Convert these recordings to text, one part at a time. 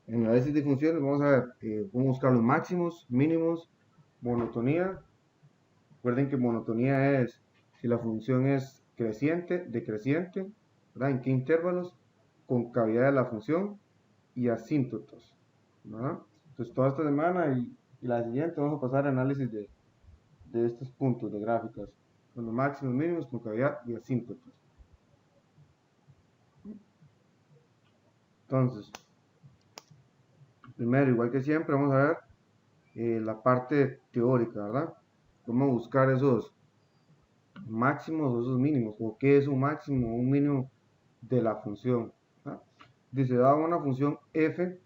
En el análisis de funciones vamos a ver cómo buscar los máximos, mínimos, monotonía. Recuerden que monotonía es si la función es creciente, decreciente, ¿verdad? En qué intervalos, concavidad de la función y asíntotos, ¿verdad? Entonces toda esta semana y la siguiente vamos a pasar al análisis de estos puntos de gráficas, con los máximos, mínimos, concavidad y asíntotos. Entonces, primero, igual que siempre, vamos a ver la parte teórica, ¿verdad? Cómo buscar esos máximos o esos mínimos, o qué es un máximo o un mínimo de la función, ¿verdad? Dice, da una función f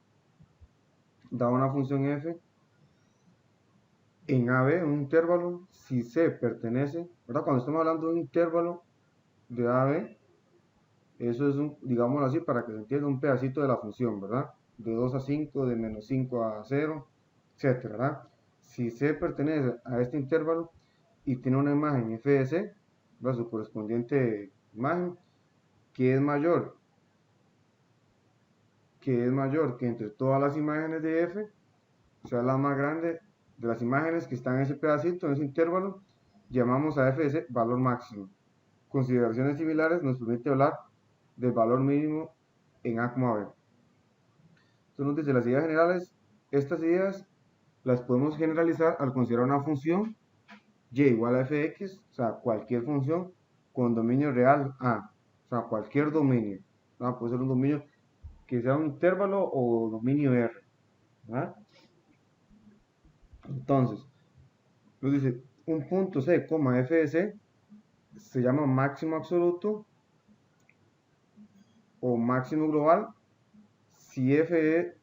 en AB, un intervalo, si C pertenece, ¿verdad? Cuando estamos hablando de un intervalo de AB, eso es un, digámoslo así, para que se entienda, un pedacito de la función, ¿verdad? De 2 a 5, de menos 5 a 0, etcétera, ¿verdad? Si C pertenece a este intervalo y tiene una imagen f de C, ¿verdad? Su correspondiente imagen, que es mayor que entre todas las imágenes de f, o sea, la más grande de las imágenes que están en ese pedacito, en ese intervalo, llamamos a f de C valor máximo. Consideraciones similares nos permite hablar del valor mínimo en A, B. Entonces nos dice las ideas generales, estas ideas las podemos generalizar al considerar una función y igual a f de x, o sea, cualquier función con dominio real A, o sea, cualquier dominio, ¿no? Puede ser un dominio que sea un intervalo o dominio R, ¿verdad? Entonces, nos dice un punto C, f de C se llama máximo absoluto o máximo global si si f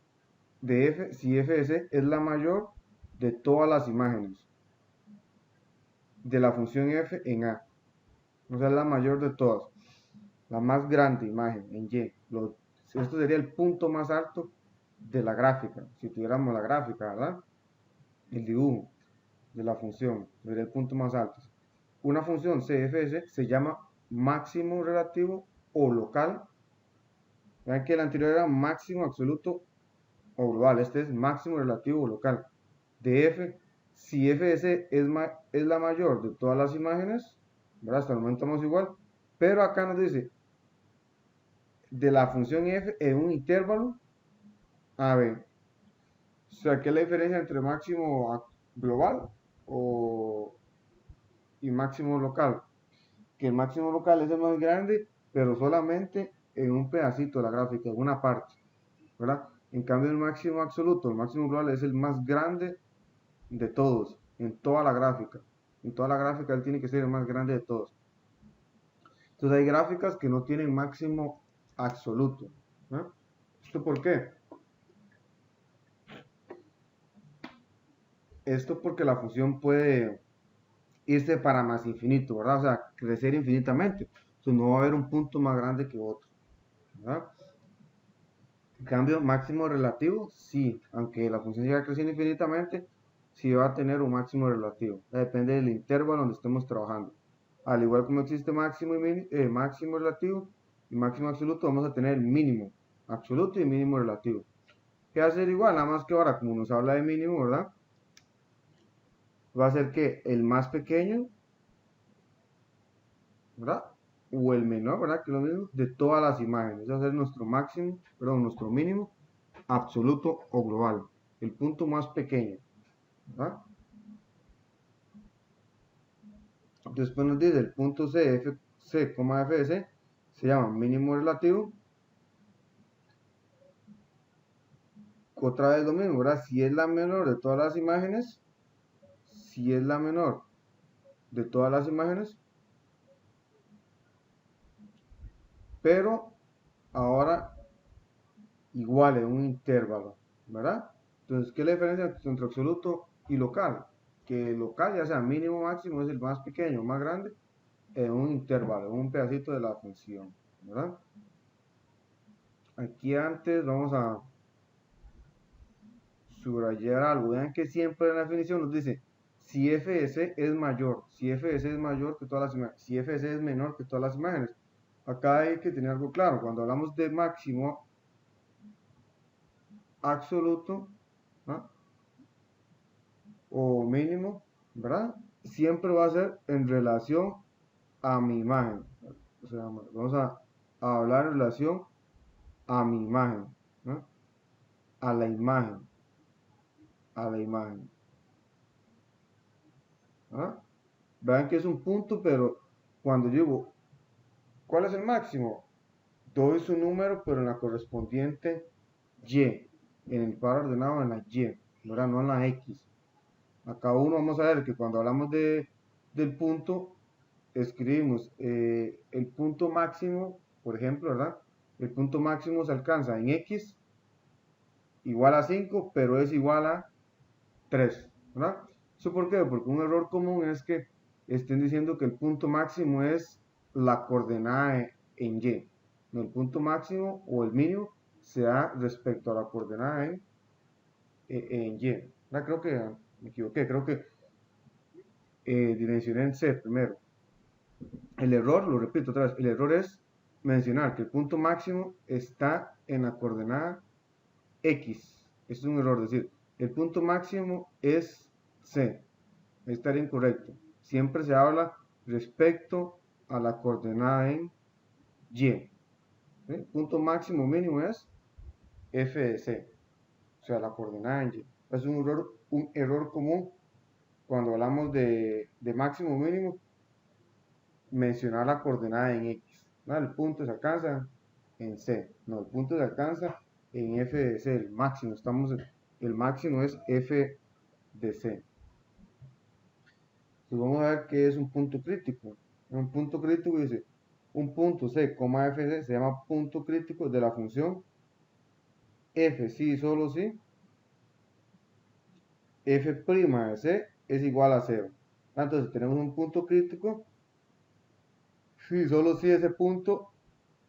de C es la mayor de todas las imágenes de la función f en A, o sea, la mayor de todas, la más grande imagen en Y. Esto sería el punto más alto de la gráfica, si tuviéramos la gráfica, ¿verdad? El dibujo de la función sería el punto más alto. Una función CFS se llama máximo relativo o local. Vean que el anterior era máximo absoluto o global, este es máximo relativo o local. De f, si f de c es la mayor de todas las imágenes, ¿verdad? Hasta el momento estamos igual, pero acá nos dice de la función f en un intervalo a b. O sea, ¿qué es la diferencia entre máximo global o, y máximo local? Que el máximo local es el más grande, pero solamente en un pedacito de la gráfica, en una parte, ¿verdad? En cambio, el máximo absoluto, el máximo global es el más grande de todos, en toda la gráfica. En toda la gráfica él tiene que ser el más grande de todos. Entonces hay gráficas que no tienen máximo absoluto, ¿no? ¿Esto por qué? Esto porque la función puede irse para más infinito, ¿verdad? O sea, crecer infinitamente. Entonces no va a haber un punto más grande que otro, ¿verdad? En cambio, máximo relativo, sí, aunque la función siga creciendo infinitamente, sí va a tener un máximo relativo. Depende del intervalo donde estemos trabajando. Al igual como existe máximo, máximo relativo y máximo absoluto, vamos a tener mínimo absoluto y mínimo relativo. Que va a ser igual, nada más que ahora, como nos habla de mínimo, ¿verdad? Va a ser que el más pequeño, ¿verdad? O el menor, ¿verdad? Que es lo mismo, de todas las imágenes. Va a ser nuestro máximo, perdón, nuestro mínimo absoluto o global. El punto más pequeño, ¿verdad? Después nos dice el punto C, f de C, se llama mínimo relativo. Otra vez lo mismo, ¿verdad? Si es la menor de todas las imágenes, si es la menor de todas las imágenes, pero ahora igual en un intervalo, ¿verdad? Entonces, ¿qué es la diferencia entre absoluto y local? Que local, ya sea mínimo o máximo, es el más pequeño o más grande en un intervalo, en un pedacito de la función, ¿verdad? Aquí antes vamos a subrayar algo. Vean que siempre en la definición nos dice si f de c es mayor, si f de c es mayor que todas las imágenes, si f de c es menor que todas las imágenes. Acá hay que tener algo claro. Cuando hablamos de máximo absoluto, ¿ah? O mínimo, ¿verdad? Siempre va a ser en relación a mi imagen. O sea, vamos a hablar en relación a mi imagen, ¿no? A la imagen, a la imagen. ¿Ah? Vean que es un punto, pero cuando digo, ¿cuál es el máximo? Doy su número, pero en la correspondiente Y, en el par ordenado en la Y, ¿verdad? No en la X. Acá uno vamos a ver que cuando hablamos del punto, escribimos el punto máximo, por ejemplo, ¿verdad? El punto máximo se alcanza en X igual a 5, pero es igual a 3, ¿verdad? ¿Eso por qué? Porque un error común es que estén diciendo que el punto máximo es la coordenada en Y. No, el punto máximo o el mínimo se da respecto a la coordenada en Y. ¿Verdad? Creo que me equivoqué, creo que dimensioné en C primero. El error, lo repito otra vez, el error es mencionar que el punto máximo está en la coordenada X. Esto es un error, decir, el punto máximo es C. Estaría incorrecto. Siempre se habla respecto a la coordenada en Y. ¿Sí? Punto máximo mínimo es F de C. O sea, la coordenada en Y. Es un error común cuando hablamos de máximo mínimo, mencionar la coordenada en X. ¿No? El punto se alcanza en C. No, el punto se alcanza en F de C, el máximo. El máximo es F de C. Pues vamos a ver qué es un punto crítico. Un punto crítico dice, un punto C, fc se llama punto crítico de la función f sí y solo si f' de c es igual a 0. Entonces tenemos un punto crítico si solo si ese punto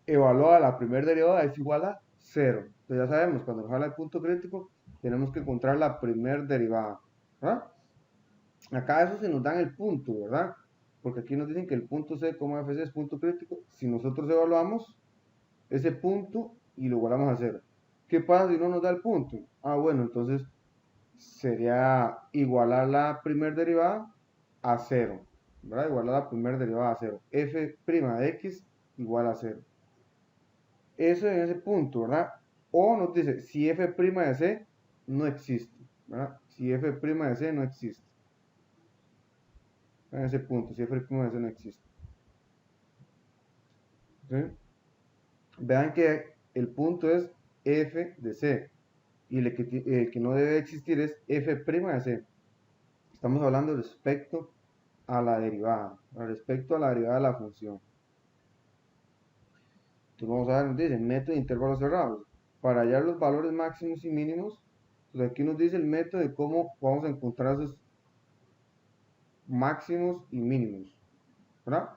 evaluada la primera derivada es igual a 0. Entonces ya sabemos, cuando nos habla de punto crítico, tenemos que encontrar la primera derivada. ¿Verdad? Acá eso se nos da en el punto, ¿verdad? Porque aquí nos dicen que el punto C, fc es punto crítico. Si nosotros evaluamos ese punto y lo igualamos a 0. ¿Qué pasa si no nos da el punto? Ah, bueno, entonces sería igualar la primera derivada a 0. ¿Verdad? Igualar la primera derivada a 0. F' de x igual a 0. Eso en ese punto, ¿verdad? O nos dice si f' de c no existe, ¿verdad? Si f' de c no existe. En ese punto, si f' de c no existe. ¿Sí? Vean que el punto es f de c y el que no debe existir es f' de c. Estamos hablando respecto a la derivada, respecto a la derivada de la función. Entonces vamos a ver, nos dice método de intervalos cerrados. Para hallar los valores máximos y mínimos, pues aquí nos dice el método de cómo vamos a encontrar esos máximos y mínimos, ¿verdad?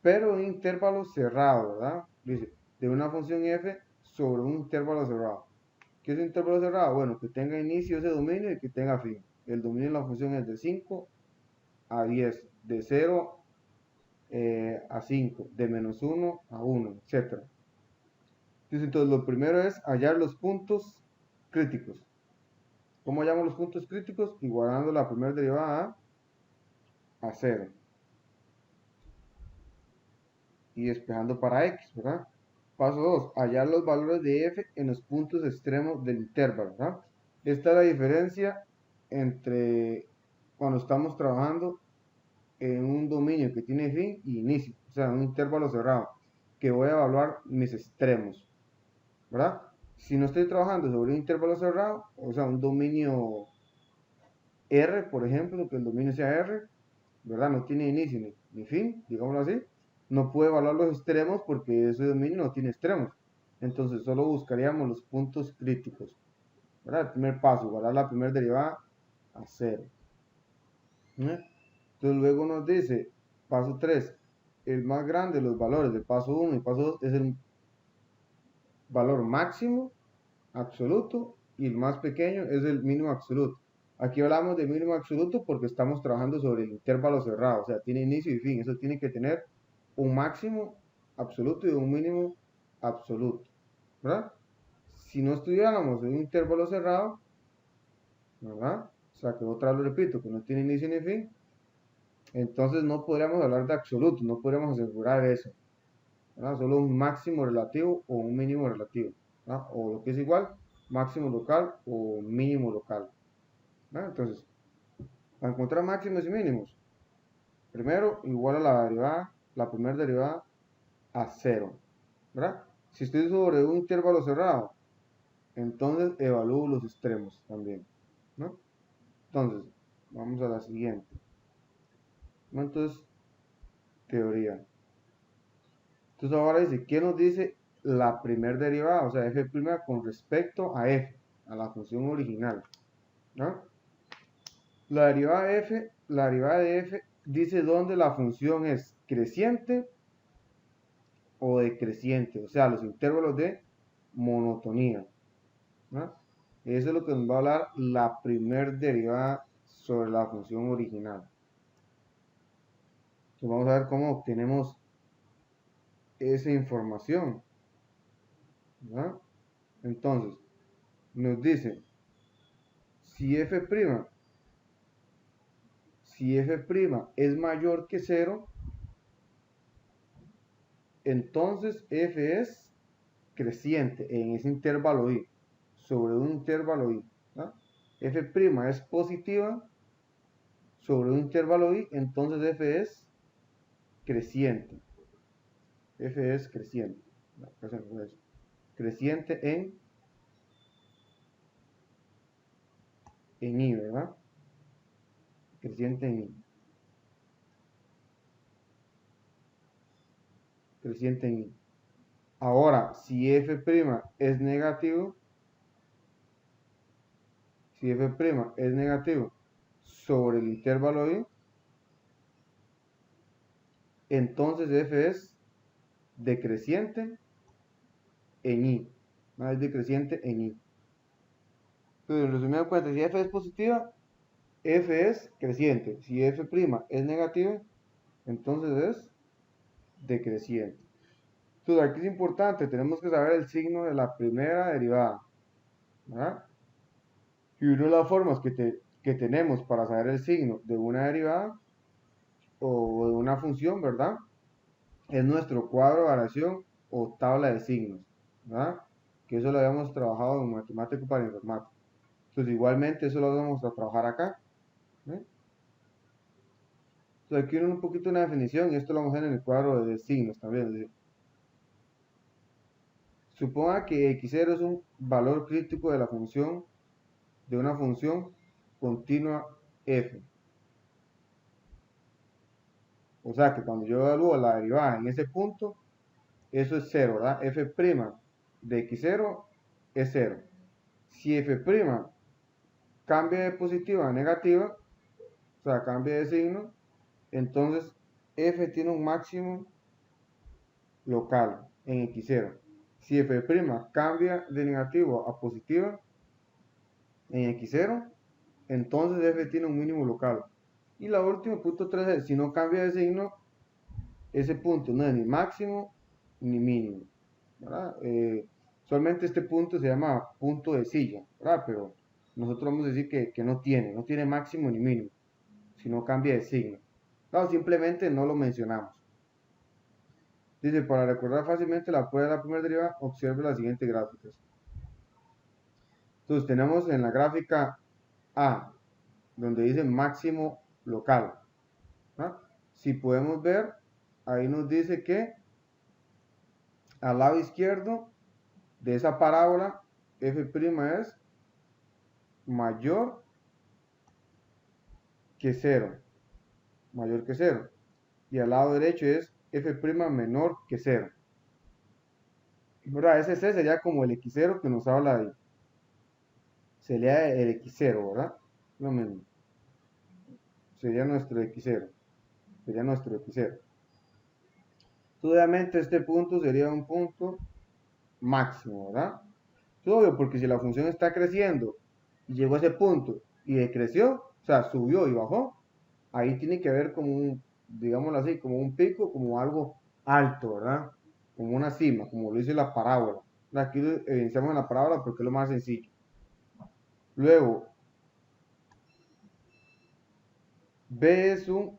Pero en intervalos cerrados, ¿verdad? Dice, de una función f sobre un intervalo cerrado. ¿Qué es un intervalo cerrado? Bueno, que tenga inicio ese dominio y que tenga fin. El dominio de la función es de 5 a 10, de 0 a 5, de menos 1 a 1, etc. Entonces, lo primero es hallar los puntos críticos. ¿Cómo hallamos los puntos críticos? Igualando la primera derivada a 0. Y despejando para x, ¿verdad? Paso 2, hallar los valores de f en los puntos extremos del intervalo, ¿verdad? Esta es la diferencia entre cuando estamos trabajando en un dominio que tiene fin y inicio, o sea, un intervalo cerrado, que voy a evaluar mis extremos, ¿verdad? Si no estoy trabajando sobre un intervalo cerrado, o sea, un dominio R, por ejemplo, que el dominio sea R, ¿verdad? No tiene inicio ni fin, digámoslo así, no puedo evaluar los extremos porque ese dominio no tiene extremos. Entonces solo buscaríamos los puntos críticos, ¿verdad? El primer paso, igualar la primera derivada a 0. Entonces luego nos dice, paso 3, el más grande de los valores del paso 1 y paso 2 es el valor máximo absoluto y el más pequeño es el mínimo absoluto. Aquí hablamos de mínimo absoluto porque estamos trabajando sobre el intervalo cerrado, o sea, tiene inicio y fin. Eso tiene que tener un máximo absoluto y un mínimo absoluto, ¿verdad? si no estuviéramos en un intervalo cerrado, ¿verdad? O sea, que otra vez lo repito, que no tiene inicio ni fin, entonces no podríamos hablar de absoluto, no podríamos asegurar eso, ¿verdad? Solo un máximo relativo o un mínimo relativo, ¿verdad? O lo que es igual, máximo local o mínimo local, ¿verdad? Entonces, para encontrar máximos y mínimos, primero igual a la derivada, la primera derivada a 0, ¿verdad? Si estoy sobre un intervalo cerrado, entonces evalúo los extremos también, ¿no? Entonces, vamos a la siguiente. Entonces, teoría. Entonces ahora dice, ¿qué nos dice la primera derivada? O sea, f' con respecto a f, a la función original, ¿no? La derivada de f dice dónde la función es creciente o decreciente, o sea, los intervalos de monotonía, ¿no? Eso es lo que nos va a hablar la primera derivada sobre la función original. Entonces vamos a ver cómo obtenemos esa información, ¿verdad? Entonces, nos dice, si f' es mayor que 0, entonces f es creciente en ese intervalo i, sobre un intervalo i, ¿no? F' es positiva sobre un intervalo i, entonces f es creciente. F es creciente. No, creciente en i, ¿verdad? Creciente en i. Creciente en i. Ahora, si f' es negativo, si f' es negativo sobre el intervalo i, entonces f es decreciente en i. ¿No? Es decreciente en i. Entonces, en resumidas cuentas, si f es positiva, f es creciente. Si f' es negativa, entonces es decreciente. Entonces, aquí es importante, tenemos que saber el signo de la primera derivada, ¿verdad? Y una de las formas que tenemos para saber el signo de una derivada o de una función, ¿verdad? Es nuestro cuadro de variación o tabla de signos, ¿verdad? Que eso lo habíamos trabajado en matemático para informática. Entonces, igualmente, eso lo vamos a trabajar acá. ¿Eh? Entonces, aquí un poquito una definición y esto lo vamos a hacer en el cuadro de signos también. Suponga que x0 es un valor crítico de la función, de una función continua f. O sea que cuando yo evalúo la derivada en ese punto, eso es 0, ¿verdad? F' de x0 es 0. Si f' cambia de positiva a negativa, o sea, cambia de signo, entonces f tiene un máximo local en x0. Si f' cambia de negativo a positiva en x0, entonces f tiene un mínimo local. Y la última, punto 3, es si no cambia de signo, ese punto no es ni máximo ni mínimo, ¿verdad? Solamente este punto se llama punto de silla, ¿verdad? Pero nosotros vamos a decir que no tiene máximo ni mínimo, si no cambia de signo. No, simplemente no lo mencionamos. Dice, para recordar fácilmente la prueba de la primera derivada, observe las siguientes gráficas. Entonces tenemos en la gráfica A, donde dice máximo local, ¿no? Si podemos ver, ahí nos dice que al lado izquierdo de esa parábola, f' es mayor que 0, mayor que 0. Y al lado derecho es f' menor que 0. ¿Verdad? Ese C sería como el x0 que nos habla ahí. Sería el x0, ¿verdad? Lo mismo. Sería nuestro x0. Sería nuestro x0. Obviamente este punto sería un punto máximo, ¿verdad? Es obvio, porque si la función está creciendo y llegó a ese punto y decreció, o sea, subió y bajó, ahí tiene que haber como un, digámoslo así, como un pico, como algo alto, ¿verdad? Como una cima, como lo dice la parábola. Aquí lo evidenciamos en la parábola porque es lo más sencillo. Luego, B es un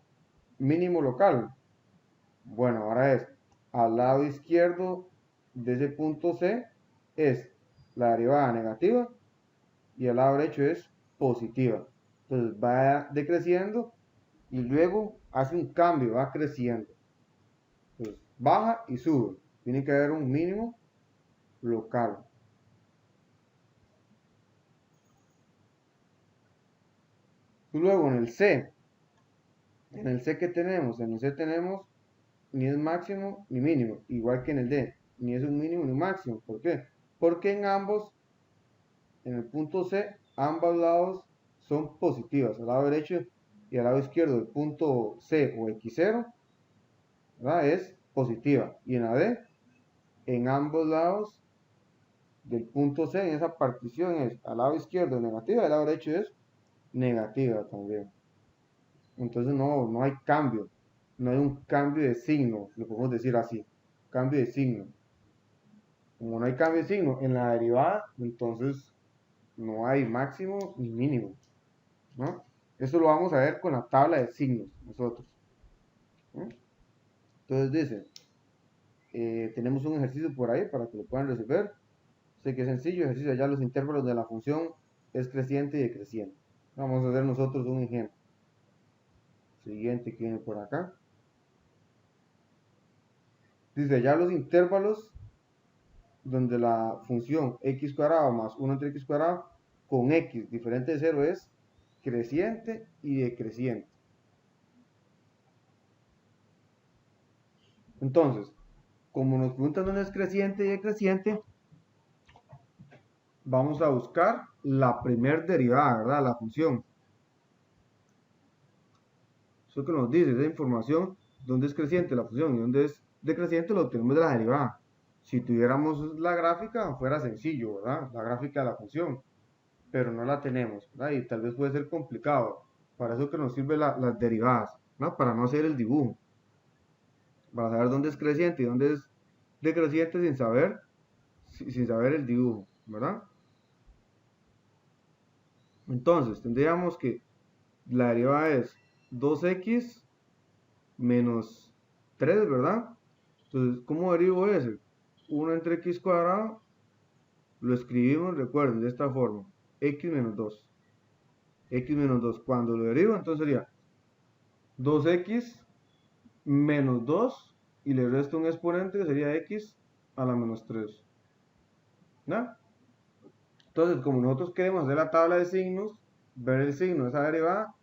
mínimo local. Bueno, ahora es al lado izquierdo de ese punto C es la derivada negativa y al lado derecho es positiva. Entonces va decreciendo y luego hace un cambio, va creciendo. Entonces baja y sube. Tiene que haber un mínimo local. Y luego en el C que tenemos, en el C tenemos ni es máximo ni mínimo, igual que en el D, ni es un mínimo ni un máximo. ¿Por qué? Porque en ambos, en el punto C, ambos lados son positivas, al lado derecho y al lado izquierdo del punto C o X0, ¿verdad? Es positiva. Y en la D, en ambos lados del punto C, en esa partición es al lado izquierdo negativa, al lado derecho es negativa también. Entonces no hay cambio, no hay un cambio de signo, lo podemos decir así, cambio de signo. Como no hay cambio de signo en la derivada, entonces no hay máximo ni mínimo, ¿no? Eso lo vamos a ver con la tabla de signos nosotros, ¿no? Entonces dice, tenemos un ejercicio por ahí para que lo puedan resolver. Sé que es sencillo, ejercicio ya los intervalos de la función es creciente y decreciente. Vamos a hacer nosotros un ejemplo. Siguiente que viene por acá. Dice ya los intervalos donde la función x cuadrado más 1 entre x cuadrado con x diferente de 0 es creciente y decreciente. Entonces, como nos preguntan dónde es creciente y decreciente, vamos a buscar la primer derivada, ¿verdad? La función. Eso que nos dice, esa información, dónde es creciente la función y dónde es decreciente, lo obtenemos de la derivada. Si tuviéramos la gráfica, fuera sencillo, ¿verdad? La gráfica de la función, pero no la tenemos, ¿verdad? Y tal vez puede ser complicado. Para eso que nos sirven las derivadas, ¿no? Para no hacer el dibujo. Para saber dónde es creciente y dónde es decreciente sin saber el dibujo, ¿verdad? Entonces, tendríamos que la derivada es 2x menos 3, ¿verdad? Entonces, ¿cómo derivo ese? 1 entre x cuadrado, lo escribimos, recuerden, de esta forma, x menos 2. X menos 2, cuando lo derivo, entonces sería 2x menos 2 y le resto un exponente que sería x a la menos 3. ¿No? Entonces, como nosotros queremos hacer la tabla de signos, ver el signo de esa derivada,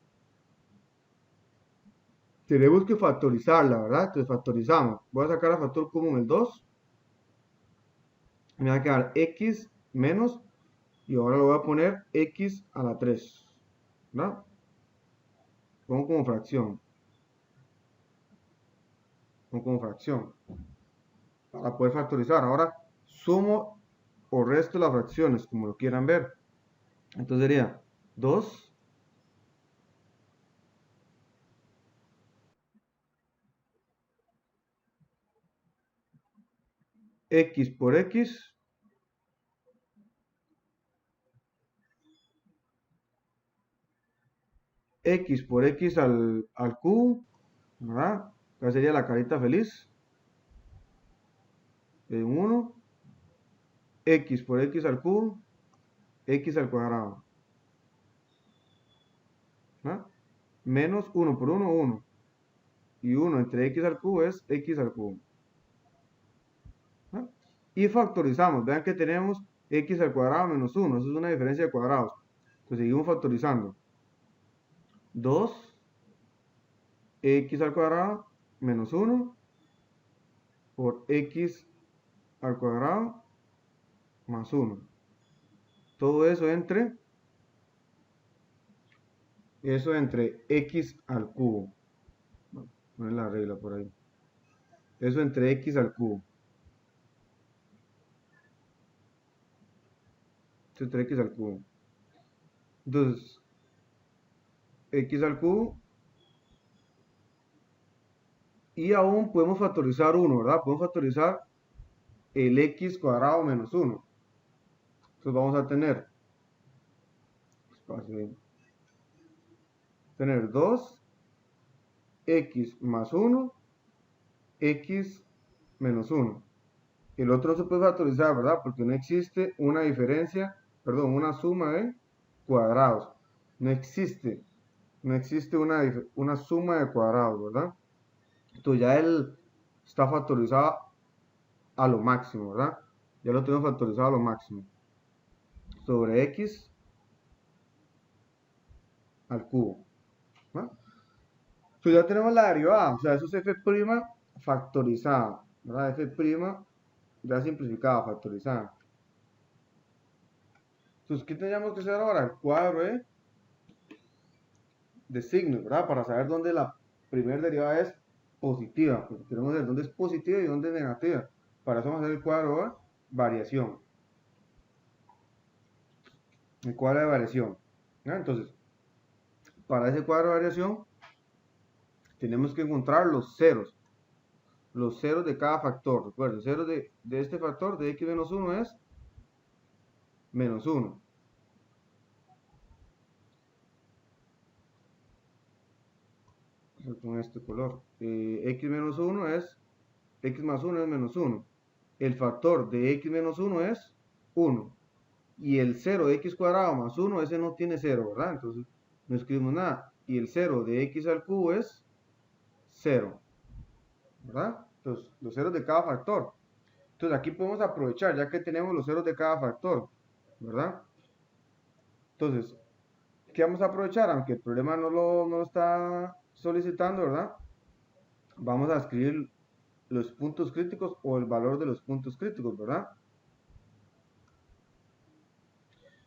tenemos que factorizarla, ¿verdad? Entonces factorizamos. Voy a sacar a factor común el 2. Me va a quedar x menos, y ahora lo voy a poner x a la 3. ¿Verdad? Pongo como fracción. Pongo como fracción. Para poder factorizar. Ahora sumo o resto las fracciones, como lo quieran ver. Entonces sería 2 x por x x por x al cubo, ¿verdad? Acá sería la carita feliz en 1, x por x al cubo, x al cuadrado, ¿verdad? Menos 1 por 1, 1. Y 1 entre x al cubo es x al cubo. ¿Verdad? Y factorizamos, vean que tenemos x al cuadrado menos 1, eso es una diferencia de cuadrados. Entonces seguimos factorizando. 2 x al cuadrado menos 1 por x al cuadrado más 1. Todo eso entre x al cubo. Bueno, poner la regla por ahí. Eso entre x al cubo. Eso entre x al cubo. Entonces, x al cubo. Y aún podemos factorizar 1, ¿verdad? Podemos factorizar el x cuadrado menos 1. Entonces vamos a tener 2x más 1, x menos 1. El otro no se puede factorizar, ¿verdad? Porque no existe una diferencia, perdón, una suma de cuadrados. No existe una suma de cuadrados, ¿verdad? Entonces ya él está factorizado a lo máximo, ¿verdad? Ya lo tenemos factorizado a lo máximo. Sobre x al cubo, ¿no? Entonces ya tenemos la derivada, o sea, eso es f' factorizada, ¿verdad? F' ya simplificada, factorizada. Entonces, ¿qué tendríamos que hacer ahora? El cuadro de signos, ¿verdad? Para saber dónde la primera derivada es positiva, porque queremos ver dónde es positiva y dónde es negativa. Para eso vamos a hacer el cuadro de variación. El cuadro de variación, ¿no? Entonces, para ese cuadro de variación, tenemos que encontrar los ceros de cada factor. Recuerden, el cero de este factor de x menos 1 es menos 1. Con este color. X menos 1 es, x más 1 es menos 1. El factor de x menos 1 es 1. Y el 0 de x cuadrado más 1, ese no tiene 0, ¿verdad? Entonces no escribimos nada. Y el 0 de x al cubo es 0, ¿verdad? Entonces, los ceros de cada factor. Entonces aquí podemos aprovechar, ya que tenemos los ceros de cada factor, ¿verdad? Entonces, ¿qué vamos a aprovechar? Aunque el problema no lo está solicitando, ¿verdad? Vamos a escribir los puntos críticos o el valor de los puntos críticos, ¿verdad?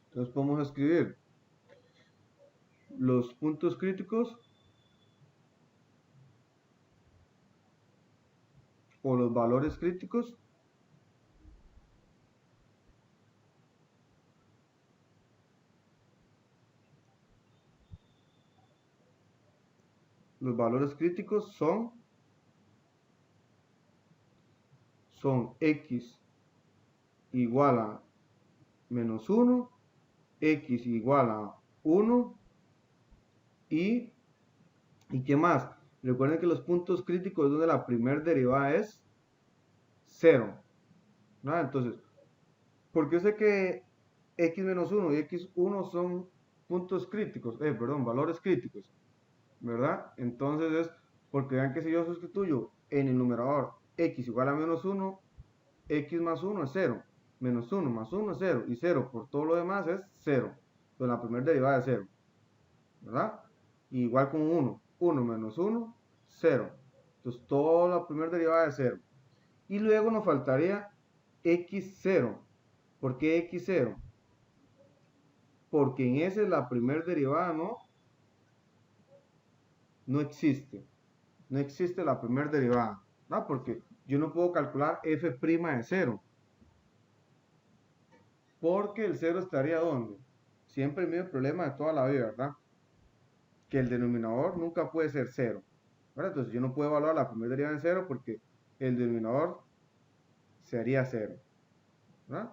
Entonces podemos escribir los puntos críticos o los valores críticos son x igual a menos 1, x igual a 1 y ¿qué más? Recuerden que los puntos críticos es donde la primera derivada es 0, ¿no? Entonces, ¿por qué sé que x menos 1 y x1 son puntos críticos? Perdón, valores críticos, ¿verdad? Entonces es porque vean que si yo sustituyo en el numerador x igual a menos 1, x más 1 es 0, menos 1 más 1 es 0, y 0 por todo lo demás es 0. Entonces la primera derivada es 0, ¿verdad? Y igual con 1, 1 menos 1, 0. Entonces toda la primera derivada es 0. Y luego nos faltaría x0. ¿Por qué x0? Porque en ese la primera derivada no existe. No existe la primera derivada, ¿no? Porque yo no puedo calcular f' de 0. Porque el 0 estaría ¿dónde? Siempre el mismo problema de toda la vida, ¿verdad? Que el denominador nunca puede ser 0, ¿verdad? Entonces yo no puedo evaluar la primera derivada en 0 porque el denominador sería 0, ¿verdad?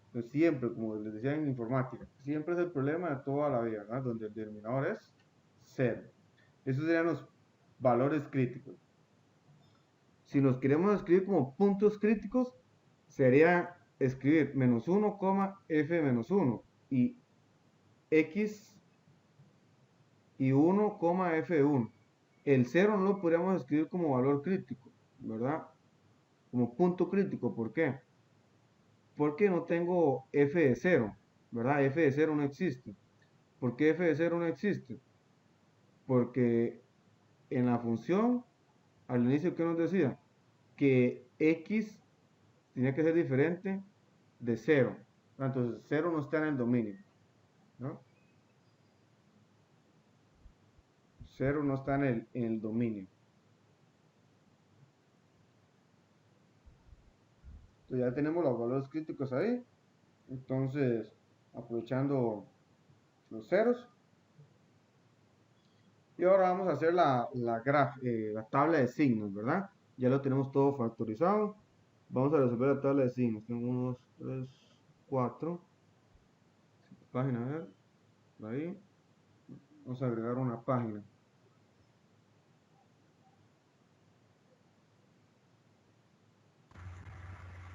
Entonces siempre, como les decía en informática, siempre es el problema de toda la vida, ¿verdad? Donde el denominador es 0. Esos serían los valores críticos. Si nos queremos escribir como puntos críticos, sería escribir menos 1, f menos 1 y x y 1, f1. El 0 no lo podríamos escribir como valor crítico, ¿verdad? Como punto crítico. ¿Por qué? Porque no tengo f de 0, ¿verdad? F de 0 no existe. ¿Por qué f de 0 no existe? Porque en la función, al inicio, ¿qué nos decía? Que x tenía que ser diferente de 0. Entonces 0 no está en el dominio, ¿no? 0 no está en el dominio. Entonces ya tenemos los valores críticos ahí. Entonces, aprovechando los ceros. Y ahora vamos a hacer la tabla de signos, ¿verdad? Ya lo tenemos todo factorizado. Vamos a resolver la tabla de signos. Tengo 1, 2, 3, 4. Página, a ver. Ahí. Vamos a agregar una página.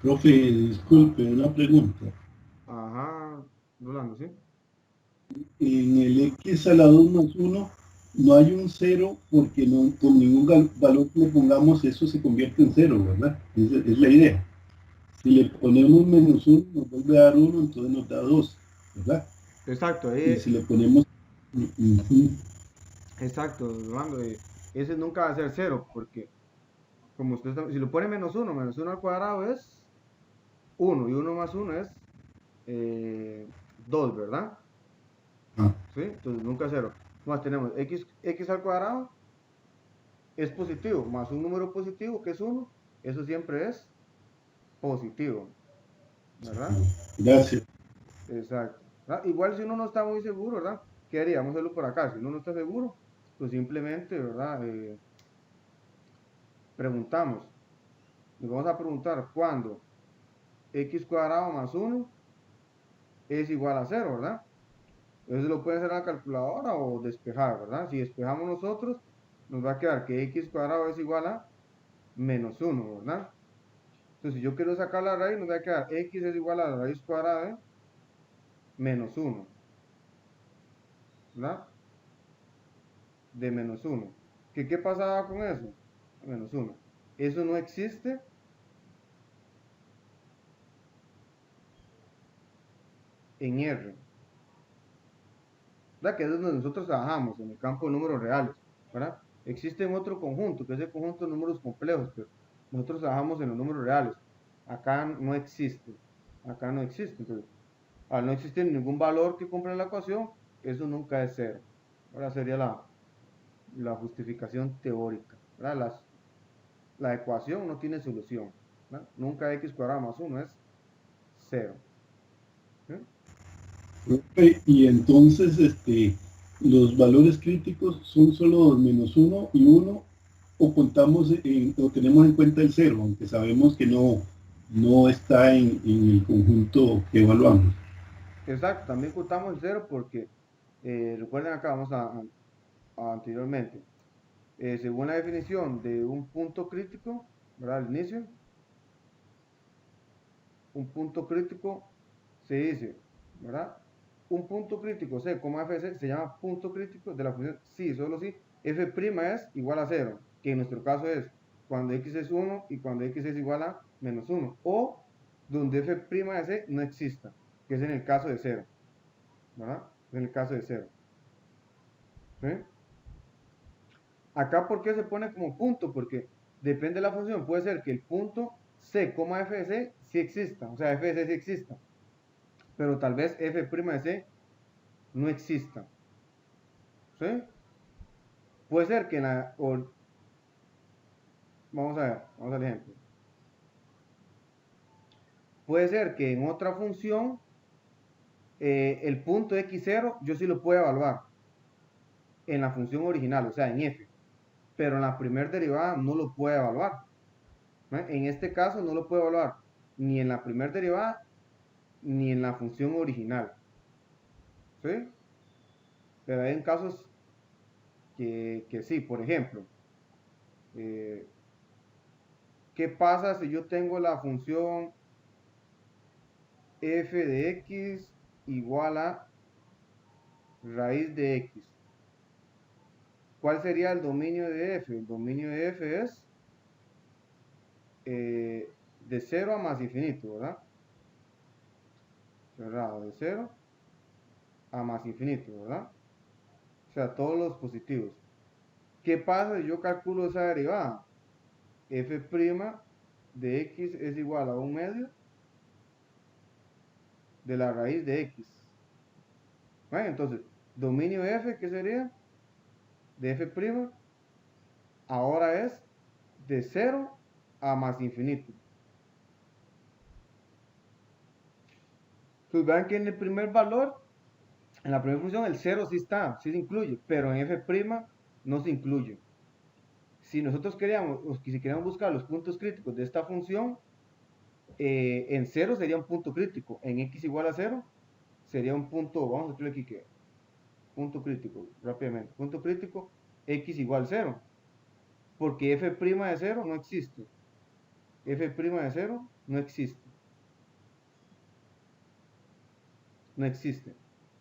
Profe, disculpe, una pregunta. Ajá. Rolando, ¿sí? En el x a la 2 más 1 no hay un cero porque no, con ningún valor que le pongamos eso se convierte en cero, ¿verdad? Esa es la idea. Si le ponemos menos 1 nos vuelve a dar 1, entonces nos da 2, ¿verdad? Exacto, Y ahí. si le ponemos... Exacto, Rolando. Ese nunca va a ser cero, porque como usted está, si lo pone menos uno al cuadrado es 1 y uno más uno es 2, ¿verdad? ah, ¿Sí? Entonces nunca cero. Más tenemos x al cuadrado es positivo, más un número positivo que es uno, eso siempre es positivo, ¿verdad? gracias. Exacto. ¿Verdad? Igual si uno no está muy seguro, ¿verdad? ¿Qué haría? Vamos a hacerlo por acá. Si uno no está seguro, pues simplemente, ¿verdad? Preguntamos. Nos vamos a preguntar cuándo x cuadrado más uno es igual a cero, ¿verdad? Eso lo puede hacer en la calculadora o despejar, ¿verdad? Si despejamos nosotros, nos va a quedar que x cuadrado es igual a menos uno, ¿verdad? Entonces, si yo quiero sacar la raíz, nos va a quedar x es igual a la raíz cuadrada de menos uno, ¿verdad? De menos uno. ¿Qué pasaba con eso? Menos uno. Eso no existe en R, ¿verdad? Que es donde nosotros trabajamos, en el campo de números reales, ¿verdad? Existe en otro conjunto, que es el conjunto de números complejos, pero nosotros trabajamos en los números reales. Acá no existe. Acá no existe. Entonces, al no existir ningún valor que cumpla la ecuación, eso nunca es cero. Ahora sería la justificación teórica, ¿verdad? La ecuación no tiene solución, ¿verdad? Nunca x cuadrado más 1 es cero. ¿Sí? Y entonces, los valores críticos son solo menos uno y uno, o contamos o tenemos en cuenta el cero, aunque sabemos que no está en el conjunto que evaluamos. Exacto, también contamos el cero porque recuerden acá, anteriormente, según la definición de un punto crítico, ¿verdad? Al inicio, un punto crítico se dice, ¿verdad? Un punto crítico, C, como FC, se llama punto crítico de la función sí, solo si f' es igual a 0, que en nuestro caso es cuando x es 1 y cuando x es igual a menos 1, o donde f' de C no exista, que es en el caso de 0, ¿verdad? En el caso de 0. ¿Sí? Acá, ¿por qué se pone como punto? Porque depende de la función. Puede ser que el punto C, f de C sí exista, o sea, f de C sí exista, pero tal vez f' de C no exista. ¿Sí? Puede ser que en la. Vamos a ver, vamos al ejemplo. Puede ser que en otra función el punto x0 yo sí lo puedo evaluar en la función original, o sea, en f, pero en la primera derivada no lo puedo evaluar. ¿No? En este caso no lo puedo evaluar ni en la primera derivada ni en la función original. ¿Sí? Pero hay en casos que sí, por ejemplo, eh, ¿qué pasa si yo tengo la función f de x igual a raíz de x? ¿Cuál sería el dominio de f? El dominio de f es de 0 a más infinito, ¿verdad? Cerrado, de 0 a más infinito, ¿verdad? O sea, todos los positivos. ¿Qué pasa si yo calculo esa derivada? F' de x es igual a un medio de la raíz de x. Bueno, entonces, dominio f, ¿qué sería? De f' ahora es de 0 a más infinito. Entonces vean que en el primer valor, en la primera función, el 0 sí está, sí se incluye, pero en f' no se incluye. Si nosotros queríamos, o si queríamos buscar los puntos críticos de esta función, en 0 sería un punto crítico, en x igual a 0 sería un punto, vamos a escribir aquí que punto crítico, rápidamente, punto crítico, x igual 0, porque f' de 0 no existe, f' de 0 no existe, no existe,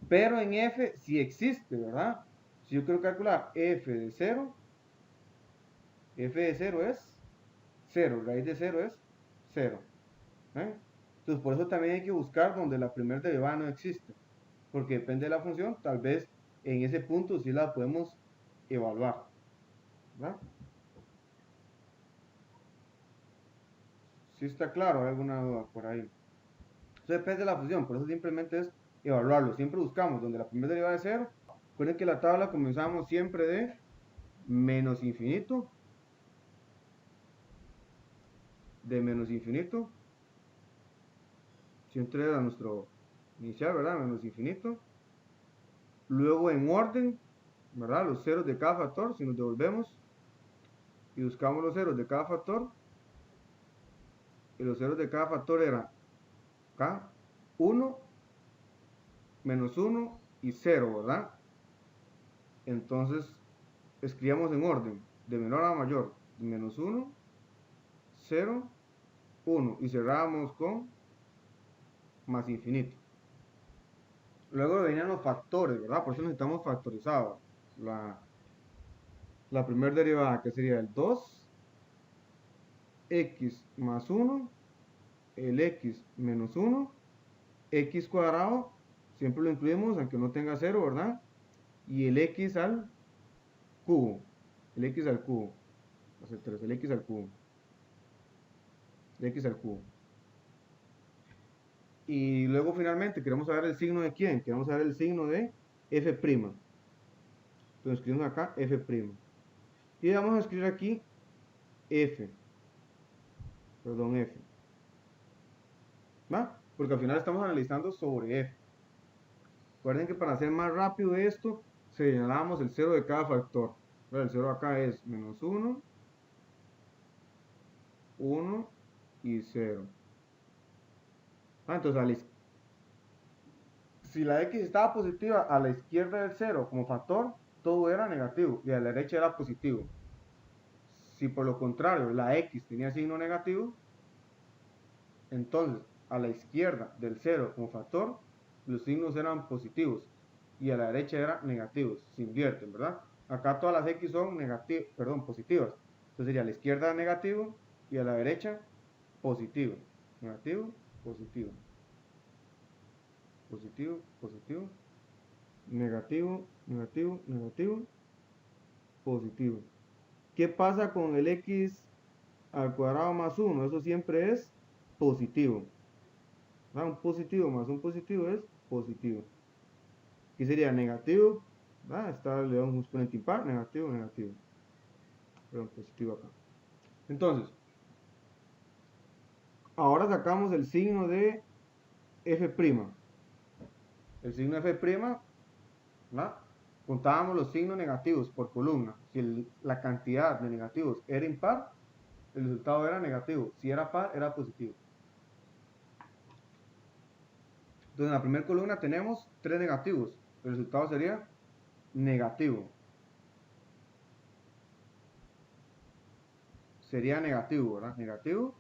pero en f sí existe, ¿verdad? Si yo quiero calcular f de 0, f de 0 es 0, raíz de 0 es 0, ¿eh? Entonces por eso también hay que buscar donde la primera derivada no existe, porque depende de la función, tal vez en ese punto sí la podemos evaluar, ¿verdad? Si está claro, ¿hay alguna duda por ahí? Eso depende de la función, por eso simplemente es evaluarlo. Siempre buscamos donde la primera derivada es 0. Recuerden que la tabla comenzamos siempre de menos infinito, siempre era nuestro inicial, ¿verdad? Menos infinito. Luego en orden, ¿verdad? Los ceros de cada factor, si nos devolvemos y buscamos los ceros de cada factor, y los ceros de cada factor eran acá 1, menos 1 y 0, ¿verdad? Entonces escribíamos en orden, de menor a mayor, menos 1, 0, 1, y cerrábamos con más infinito. Luego venían los factores, ¿verdad? Por eso necesitamos factorizado. La primera derivada, que sería el 2, x más 1, el x menos 1, x cuadrado, siempre lo incluimos, aunque no tenga 0, ¿verdad? Y el x al cubo, el x al cubo, el x al cubo, el x al cubo. Y luego finalmente queremos saber el signo de quién, queremos saber el signo de f'. Entonces escribimos acá f'. Y vamos a escribir aquí f. ¿Va? Porque al final estamos analizando sobre f. Recuerden que para hacer más rápido esto, señalamos el 0 de cada factor. El 0 acá es menos 1, 1 y 0. Entonces, si la x estaba positiva a la izquierda del 0 como factor, todo era negativo y a la derecha era positivo. Si por lo contrario la x tenía signo negativo, entonces a la izquierda del 0 como factor, los signos eran positivos y a la derecha eran negativos, se invierten, ¿verdad? Acá todas las x son positivas. Entonces sería a la izquierda negativo y a la derecha positivo. Negativo, positivo. Positivo, positivo. Negativo, negativo, negativo, positivo. ¿Qué pasa con el x al cuadrado más 1? Eso siempre es positivo. Un positivo más un positivo es positivo. Aquí sería negativo. Le damos un exponente impar, negativo, negativo. Perdón, positivo acá. Entonces, ahora sacamos el signo de f'. El signo de f', ¿verdad? Contábamos los signos negativos por columna. Si la cantidad de negativos era impar, el resultado era negativo. Si era par, era positivo. Entonces, en la primera columna tenemos 3 negativos. El resultado sería negativo. Sería negativo, ¿verdad? Negativo.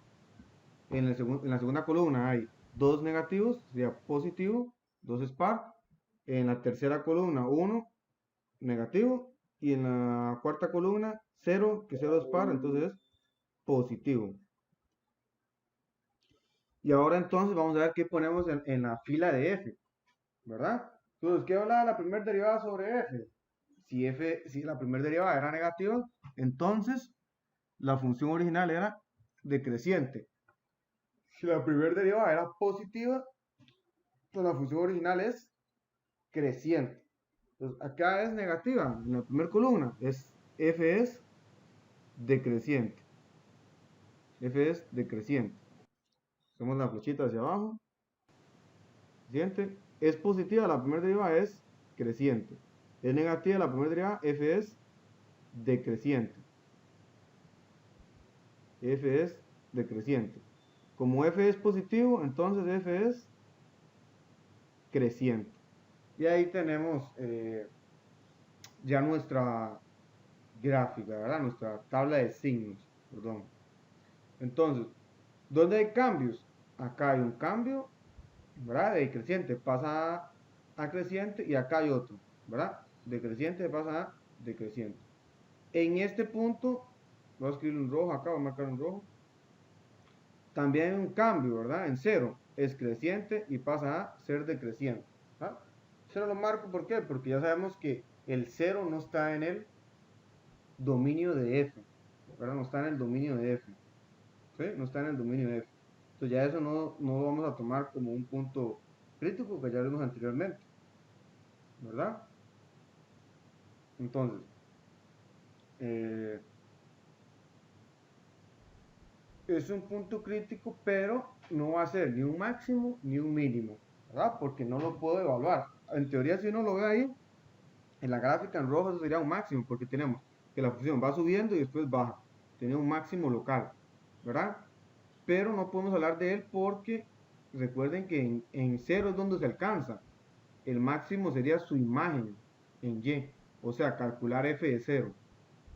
En la segunda columna hay 2 negativos, sería positivo, 2 es par. En la tercera columna 1 negativo. Y en la cuarta columna 0, que 0 es par, entonces es positivo. Y ahora entonces vamos a ver qué ponemos en la fila de f, ¿verdad? Entonces, ¿qué habla de la primera derivada sobre f? Si la primera derivada era negativa, entonces la función original era decreciente. Si la primera derivada era positiva, pues la función original es creciente. Entonces, acá es negativa, en la primera columna, f es decreciente. F es decreciente. Hacemos la flechita hacia abajo. Creciente. Es positiva, la primera derivada es creciente. Es negativa, la primera derivada, f es decreciente. F es decreciente. como f es positivo, entonces f es creciente. Y ahí tenemos ya nuestra gráfica, ¿verdad? Nuestra tabla de signos, perdón. Entonces, ¿dónde hay cambios? Acá hay un cambio, ¿verdad? De creciente pasa a creciente y acá hay otro, ¿verdad? De creciente pasa a decreciente. En este punto, voy a escribir un rojo acá, voy a marcar un rojo. También hay un cambio, ¿verdad? En cero es creciente y pasa a ser decreciente. ¿Ah? Cero lo marco, ¿por qué? Porque ya sabemos que el cero no está en el dominio de f, ¿verdad? No está en el dominio de f, ¿sí? No está en el dominio de f. Entonces ya eso no lo vamos a tomar como un punto crítico que ya vimos anteriormente, ¿verdad? Entonces, es un punto crítico, pero no va a ser ni un máximo ni un mínimo, ¿verdad? Porque no lo puedo evaluar. En teoría, si uno lo ve ahí, en la gráfica en rojo, eso sería un máximo, porque tenemos que la función va subiendo y después baja. Tiene un máximo local, ¿verdad? Pero no podemos hablar de él porque recuerden que en cero es donde se alcanza. El máximo sería su imagen en Y, o sea, calcular f de 0.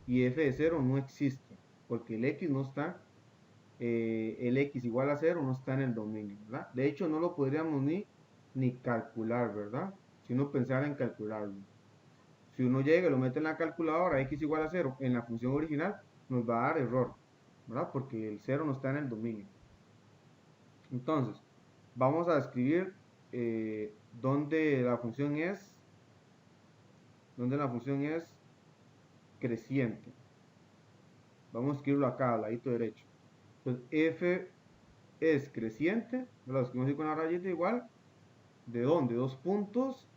Y f de 0 no existe, porque el x no está, el x igual a 0 no está en el dominio, ¿verdad? De hecho, no lo podríamos ni calcular, ¿verdad? Si uno pensara en calcularlo. Si uno llega y lo mete en la calculadora, x igual a 0, en la función original, nos va a dar error, ¿verdad? Porque el 0 no está en el dominio. Entonces, vamos a escribir donde la función es creciente. Vamos a escribirlo acá, al ladito derecho. Entonces, f es creciente, lo escribimos así con la rayita igual. ¿De dónde? Dos puntos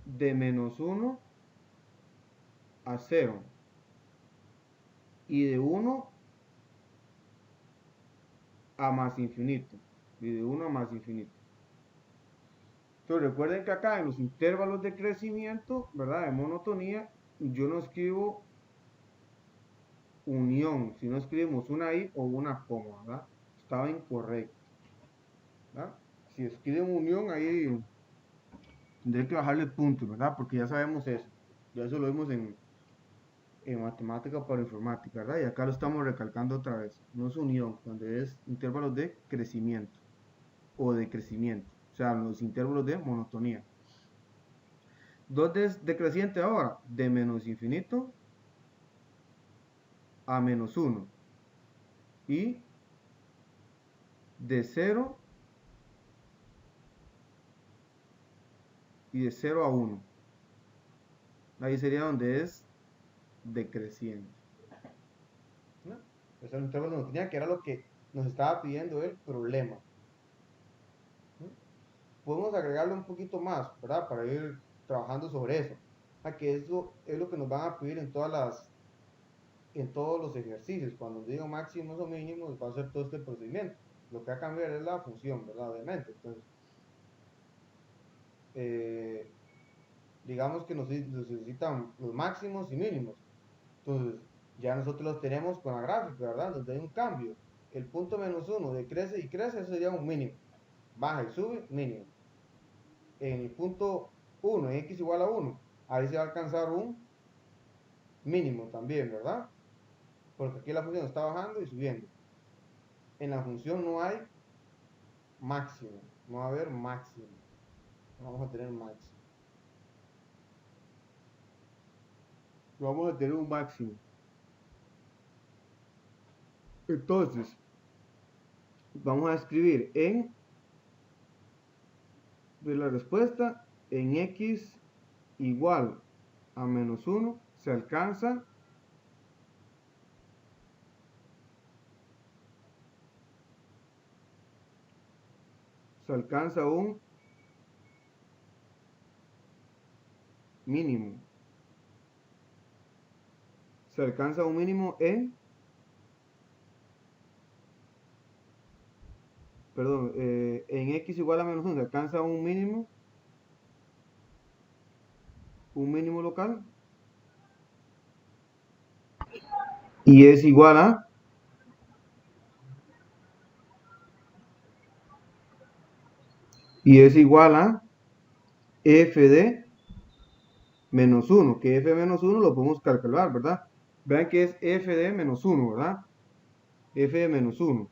de menos 1 a 0. Y de 1 a más infinito. Y de 1 a más infinito. Entonces recuerden que acá en los intervalos de crecimiento, ¿verdad? De monotonía, yo no escribo unión, sino escribimos una i o una coma, ¿verdad? Estaba incorrecto, ¿verdad? Si escriben unión, ahí tendré que bajarle puntos, ¿verdad? Porque ya sabemos eso. Ya eso lo vimos en matemática para informática, ¿verdad? Y acá lo estamos recalcando otra vez. No es unión, donde es intervalos de crecimiento o de crecimiento. O sea, los intervalos de monotonía. ¿Dónde es decreciente ahora? De menos infinito a menos 1. Y de 0 y de 0 a 1. Ahí sería donde es decreciente. ¿No? Ese es el intervalo de monotonía, que era lo que nos estaba pidiendo el problema. ¿No? Podemos agregarle un poquito más, ¿verdad? Para ir trabajando sobre eso. Que eso es lo que nos van a pedir en todos los ejercicios. Cuando digo máximos o mínimos, va a ser todo este procedimiento. Lo que va a cambiar es la función, ¿verdad? Obviamente. Entonces, digamos que nos necesitan los máximos y mínimos. Entonces, ya nosotros los tenemos con la gráfica, ¿verdad? Donde hay un cambio. El punto menos 1 decrece y crece, eso sería un mínimo. Baja y sube, mínimo. En el punto 1, en x igual a 1, ahí se va a alcanzar un mínimo también, ¿verdad? Porque aquí la función está bajando y subiendo. En la función no hay máximo, no va a haber máximo. No vamos a tener máximo. Vamos a tener un máximo. Entonces, vamos a escribir de la respuesta en x igual a menos 1 se alcanza un mínimo. Se alcanza un mínimo en x igual a menos 1 se alcanza un mínimo local, y es igual a y es igual a f de menos 1, que f de menos 1 lo podemos calcular, ¿verdad? Vean que es f de menos 1, ¿verdad? F de menos 1.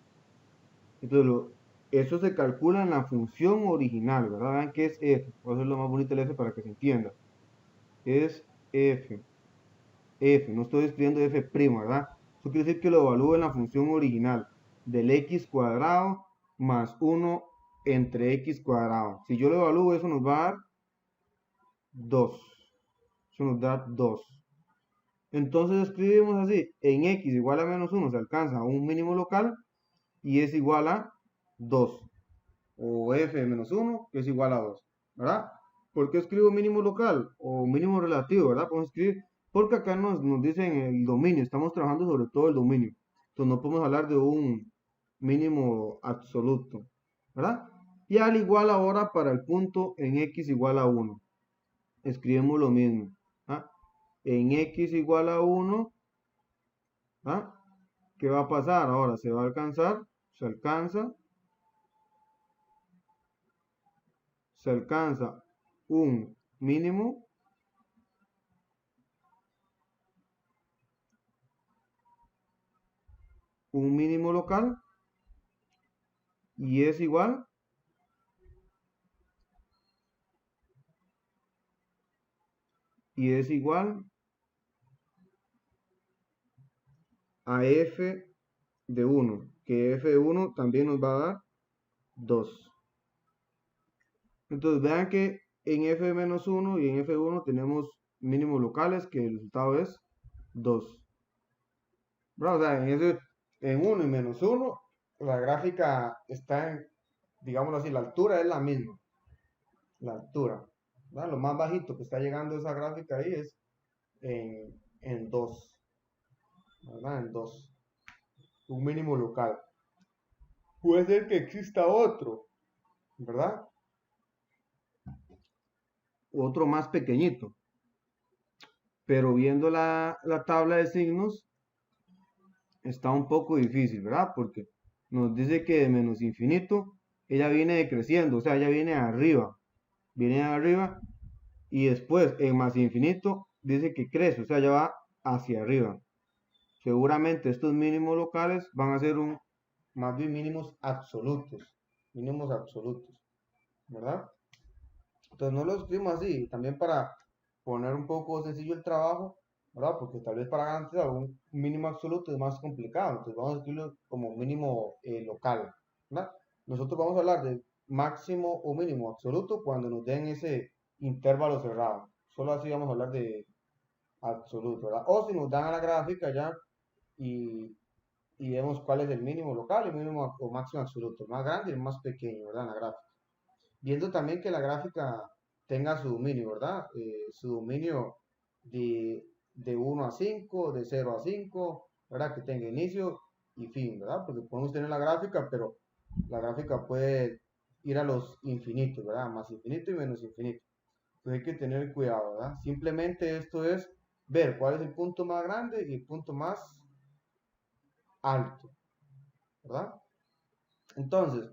Entonces, eso se calcula en la función original, ¿verdad? Vean que es f. Voy a hacer lo más bonito el f para que se entienda. Es f. F, no estoy escribiendo f', ¿verdad? Eso quiere decir que lo evalúo en la función original del x cuadrado más 1 entre x cuadrado. Si yo lo evalúo, eso nos va a dar 2. Eso nos da 2. Entonces escribimos así, en x igual a menos 1 se alcanza un mínimo local y es igual a 2. O f de menos 1 que es igual a 2, ¿verdad? ¿Por qué escribo mínimo local o mínimo relativo, verdad? Podemos escribir, porque acá nos dicen el dominio, estamos trabajando sobre todo el dominio. Entonces no podemos hablar de un mínimo absoluto, ¿verdad? Y al igual ahora para el punto en x igual a 1. Escribimos lo mismo. ¿Ah? En x igual a 1, ¿ah? ¿Qué va a pasar? Ahora se va a alcanzar, se alcanza un mínimo local y es igual a f de 1, que f de 1 también nos va a dar 2. Entonces vean que en f de menos 1 y en f de 1 tenemos mínimos locales, que el resultado es 2. ¿Verdad? O sea, en 1 y menos 1, la gráfica está en, digámoslo así, la altura es la misma. La altura. ¿Verdad? Lo más bajito que está llegando esa gráfica ahí es en 2. ¿Verdad? En 2. Un mínimo local. Puede ser que exista otro, ¿verdad? Otro más pequeñito. Pero viendo la tabla de signos, está un poco difícil, ¿verdad? Porque nos dice que de menos infinito, ella viene decreciendo, o sea, ella viene arriba, y después en más infinito dice que crece, o sea, ya va hacia arriba. Seguramente estos mínimos locales van a ser más bien mínimos absolutos, ¿verdad? Entonces no lo escribimos así, también para poner un poco sencillo el trabajo, ¿verdad? Porque tal vez para garantizar un mínimo absoluto es más complicado, entonces vamos a escribirlo como mínimo local, ¿verdad? Nosotros vamos a hablar de máximo o mínimo absoluto cuando nos den ese intervalo cerrado. Solo así vamos a hablar de absoluto, ¿verdad? O si nos dan a la gráfica ya y, y vemos cuál es el mínimo local, el mínimo o máximo absoluto, el más grande y el más pequeño, ¿verdad? En la gráfica. Viendo también que la gráfica tenga su dominio, ¿verdad? Su dominio de 1 a 5, de 0 a 5, ¿verdad? Que tenga inicio y fin, ¿verdad? Porque podemos tener la gráfica, pero la gráfica puede ir a los infinitos, ¿verdad? Más infinito y menos infinito. Entonces hay que tener cuidado, ¿verdad? Simplemente esto es ver cuál es el punto más grande y el punto más alto, ¿verdad? Entonces,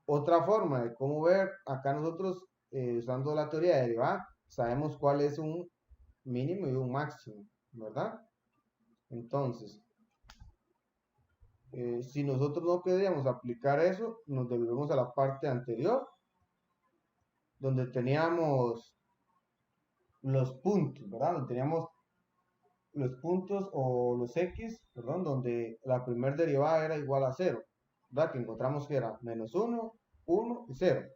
otra forma de cómo ver, acá nosotros usando la teoría de derivada, sabemos cuál es un mínimo y un máximo, ¿verdad? Entonces, si nosotros no queríamos aplicar eso, nos devolvemos a la parte anterior, donde teníamos los puntos, ¿verdad? Donde teníamos los puntos o los x, perdón, donde la primera derivada era igual a 0, ¿verdad? Que encontramos que era menos 1, 1 y 0.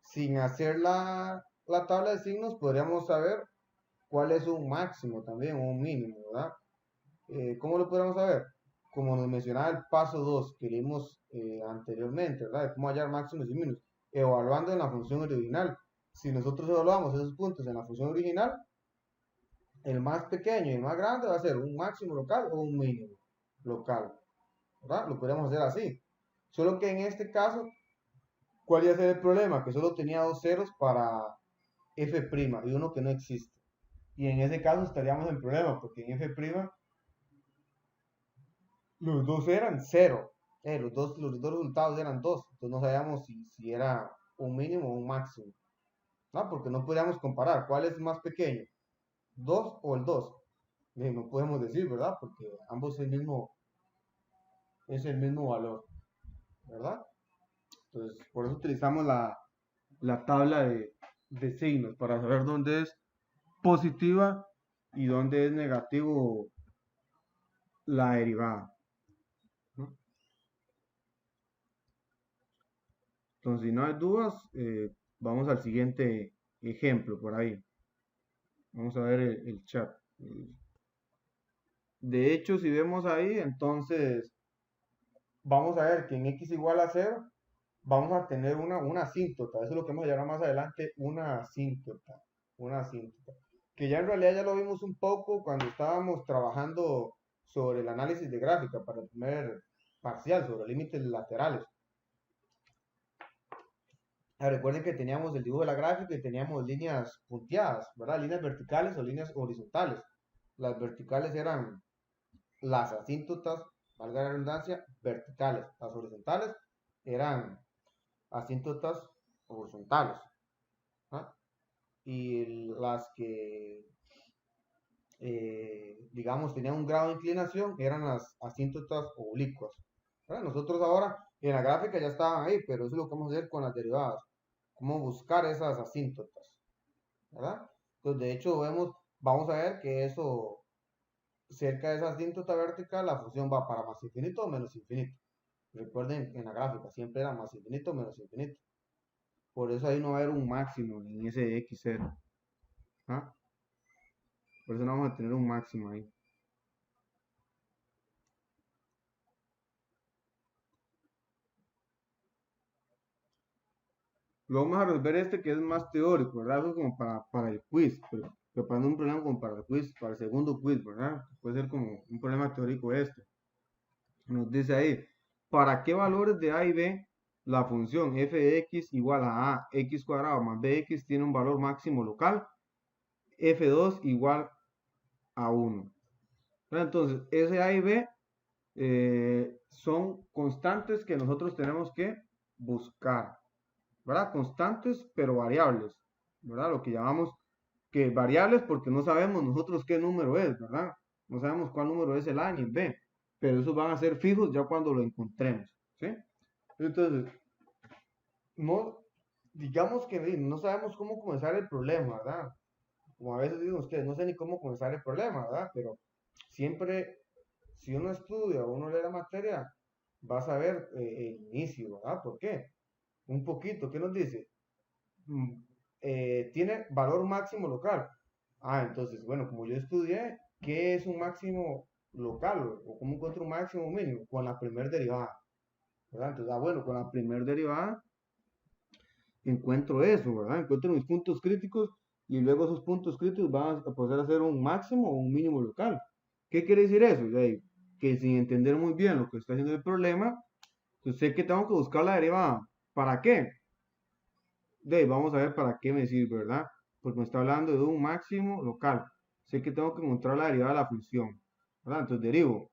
Sin hacer la tabla de signos, podríamos saber cuál es un máximo también, o un mínimo, ¿verdad? ¿Cómo lo podemos saber? Como nos mencionaba el paso 2 que vimos anteriormente, ¿verdad? De cómo hallar máximos y mínimos, evaluando en la función original. Si nosotros evaluamos esos puntos en la función original, el más pequeño y el más grande va a ser un máximo local o un mínimo local, ¿verdad? Lo podríamos hacer así. Solo que en este caso, ¿cuál iba a ser el problema? Que solo tenía dos ceros para f' y uno que no existe. Y en ese caso estaríamos en problema, porque en f' los dos eran 0. los dos resultados eran 2, entonces no sabíamos si era un mínimo o un máximo, ¿no? Porque no podíamos comparar cuál es más pequeño, 2 o el 2. No podemos decir, ¿verdad? Porque ambos es el mismo valor, ¿verdad? Entonces, por eso utilizamos la tabla de signos para saber dónde es positiva y dónde es negativo la derivada, ¿no? Entonces, si no hay dudas, vamos al siguiente ejemplo por ahí. Vamos a ver el chat. De hecho, si vemos ahí, entonces vamos a ver que en x igual a 0 vamos a tener una asíntota. Eso es lo que vamos a llamar más adelante una asíntota. Una asíntota. Que ya en realidad ya lo vimos un poco cuando estábamos trabajando sobre el análisis de gráfica para el primer parcial, sobre límites laterales. Recuerden que teníamos el dibujo de la gráfica y teníamos líneas punteadas, ¿verdad? Líneas verticales o líneas horizontales. Las verticales eran las asíntotas, valga la redundancia, verticales. Las horizontales eran asíntotas horizontales, ¿ah? Y las que, digamos, tenían un grado de inclinación eran las asíntotas oblicuas, ¿verdad? Nosotros ahora en la gráfica ya estaban ahí, pero eso es lo que vamos a hacer con las derivadas, cómo buscar esas asíntotas, ¿verdad? Entonces, de hecho, vamos a ver que eso, cerca de esa asíntota vertical, la función va para más infinito o menos infinito. Recuerden, en la gráfica siempre era más infinito o menos infinito. Por eso ahí no va a haber un máximo en ese x0. ¿Ah? Por eso no vamos a tener un máximo ahí. Luego vamos a resolver este que es más teórico, ¿verdad? Eso es como para el quiz, pero preparando un problema como para el quiz, para el segundo quiz, ¿verdad? Puede ser como un problema teórico este. Nos dice ahí, ¿para qué valores de a y b la función f de x igual a x cuadrado más bx tiene un valor máximo local? F2 igual a 1. Entonces, ese a y b son constantes que nosotros tenemos que buscar, ¿verdad? Constantes pero variables, ¿verdad? Lo que llamamos que variables porque no sabemos nosotros qué número es, ¿verdad? No sabemos cuál número es el A ni el B, pero esos van a ser fijos ya cuando lo encontremos, ¿sí? Entonces, no, digamos que no sabemos cómo comenzar el problema, ¿verdad? Como a veces dicen ustedes, no sé ni cómo comenzar el problema, ¿verdad? Pero siempre, si uno estudia o uno lee la materia, va a saber el inicio, ¿verdad? ¿Por qué? Un poquito, ¿qué nos dice? Tiene valor máximo local. Ah, entonces, bueno, como yo estudié, ¿qué es un máximo local? ¿O cómo encuentro un máximo o mínimo? Con la primer derivada, ¿verdad? Entonces, bueno, con la primer derivada encuentro eso, ¿verdad? Encuentro mis puntos críticos y luego esos puntos críticos van a poder hacer un máximo o un mínimo local. ¿Qué quiere decir eso? Que sin entender muy bien lo que está haciendo el problema, pues sé que tengo que buscar la derivada. ¿Para qué? Vamos a ver para qué me sirve, ¿verdad? Porque me está hablando de un máximo local. Sé que tengo que encontrar la derivada de la función, ¿verdad? Entonces derivo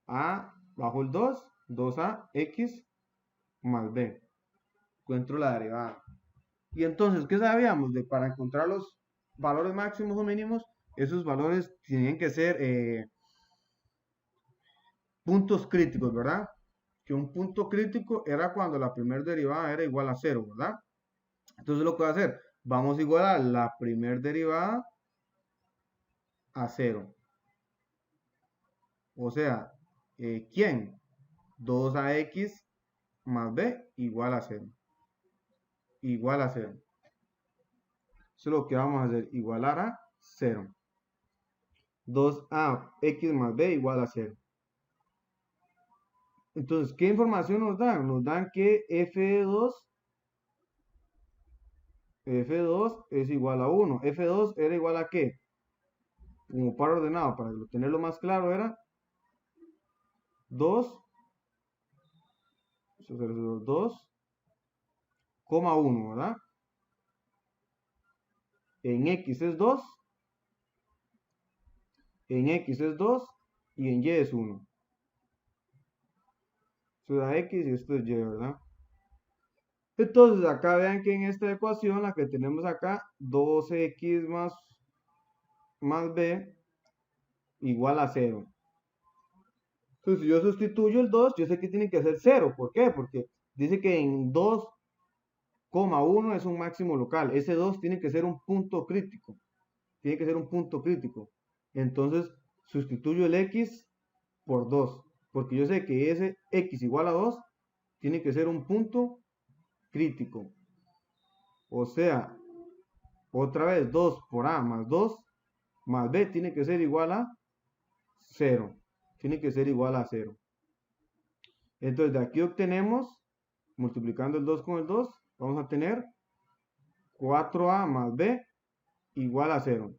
a bajo el 2, 2a x más b. Encuentro la derivada. Y entonces, ¿qué sabíamos? De para encontrar los valores máximos o mínimos, esos valores tienen que ser puntos críticos, ¿verdad? Que un punto crítico era cuando la primera derivada era igual a 0, ¿verdad? Entonces lo que voy a hacer, vamos a igualar la primera derivada a 0. O sea, ¿quién? 2ax más b igual a 0. Igual a 0. Eso es lo que vamos a hacer, igualar a 0. 2ax más b igual a 0. Entonces, ¿qué información nos dan? Nos dan que F2 es igual a 1. F2 era igual a ¿qué? Como par ordenado, para tenerlo más claro, era 2, 2,1, ¿verdad? En X es 2, en X es 2 y en Y es 1. Esto es X y esto es Y, ¿verdad? Entonces acá vean que en esta ecuación, la que tenemos acá, 2x más b igual a 0. Entonces si yo sustituyo el 2, yo sé que tiene que ser 0. ¿Por qué? Porque dice que en 2,1 es un máximo local. Ese 2 tiene que ser un punto crítico. Tiene que ser un punto crítico. Entonces sustituyo el x por 2. Porque yo sé que ese x igual a 2 tiene que ser un punto crítico. O sea, otra vez 2 por a más 2 más b tiene que ser igual a 0. Tiene que ser igual a 0. Entonces de aquí obtenemos, multiplicando el 2 con el 2, vamos a tener 4a más b igual a 0.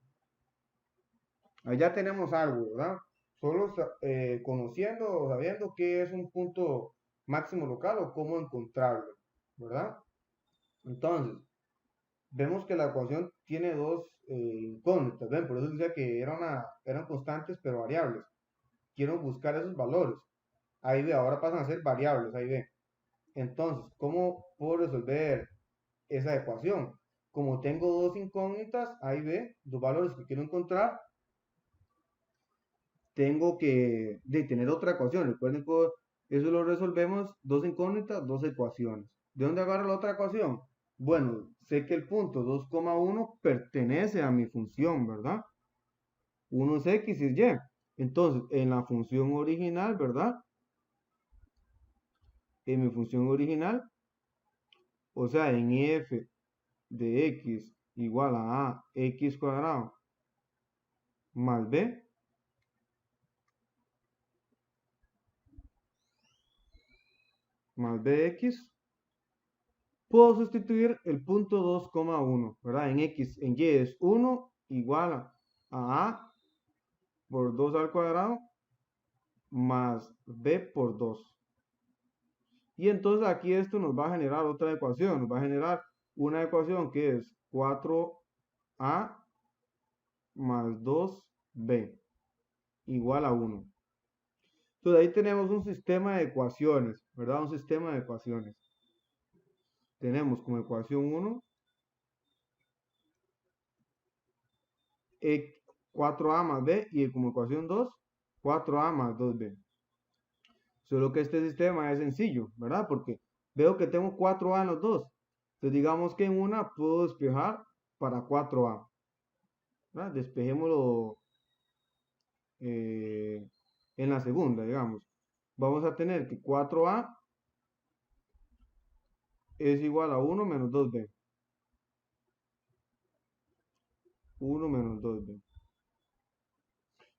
Allá tenemos algo, ¿verdad? Solo conociendo o sabiendo qué es un punto máximo local o cómo encontrarlo, ¿verdad? Entonces, vemos que la ecuación tiene dos incógnitas, ¿ven? Por eso decía que eran constantes pero variables. Quiero buscar esos valores. Ahí ve, ahora pasan a ser variables, ahí ve. Entonces, ¿cómo puedo resolver esa ecuación? Como tengo dos incógnitas, ahí ve, dos valores que quiero encontrar, tengo que tener otra ecuación. Recuerden que eso lo resolvemos, dos incógnitas, dos ecuaciones. ¿De dónde agarro la otra ecuación? Bueno, sé que el punto 2,1 pertenece a mi función, ¿verdad? 1 es x y es y. Entonces, en la función original, ¿verdad? En mi función original, o sea, en f de x igual a x cuadrado más b, más bx, puedo sustituir el punto 2,1, ¿verdad? En x, en y es 1 igual a por 2 al cuadrado más b por 2. Y entonces aquí esto nos va a generar otra ecuación, nos va a generar una ecuación que es 4a más 2b igual a 1. Entonces ahí tenemos un sistema de ecuaciones, ¿verdad? Un sistema de ecuaciones. Tenemos como ecuación 1 4a más b y como ecuación 2 4a más 2b. Solo que este sistema es sencillo, ¿verdad? Porque veo que tengo 4a en los dos. Entonces digamos que en una puedo despejar para 4a. ¿Verdad? Despejémoslo en la segunda, digamos. Vamos a tener que 4a es igual a 1 menos 2b. 1 menos 2b.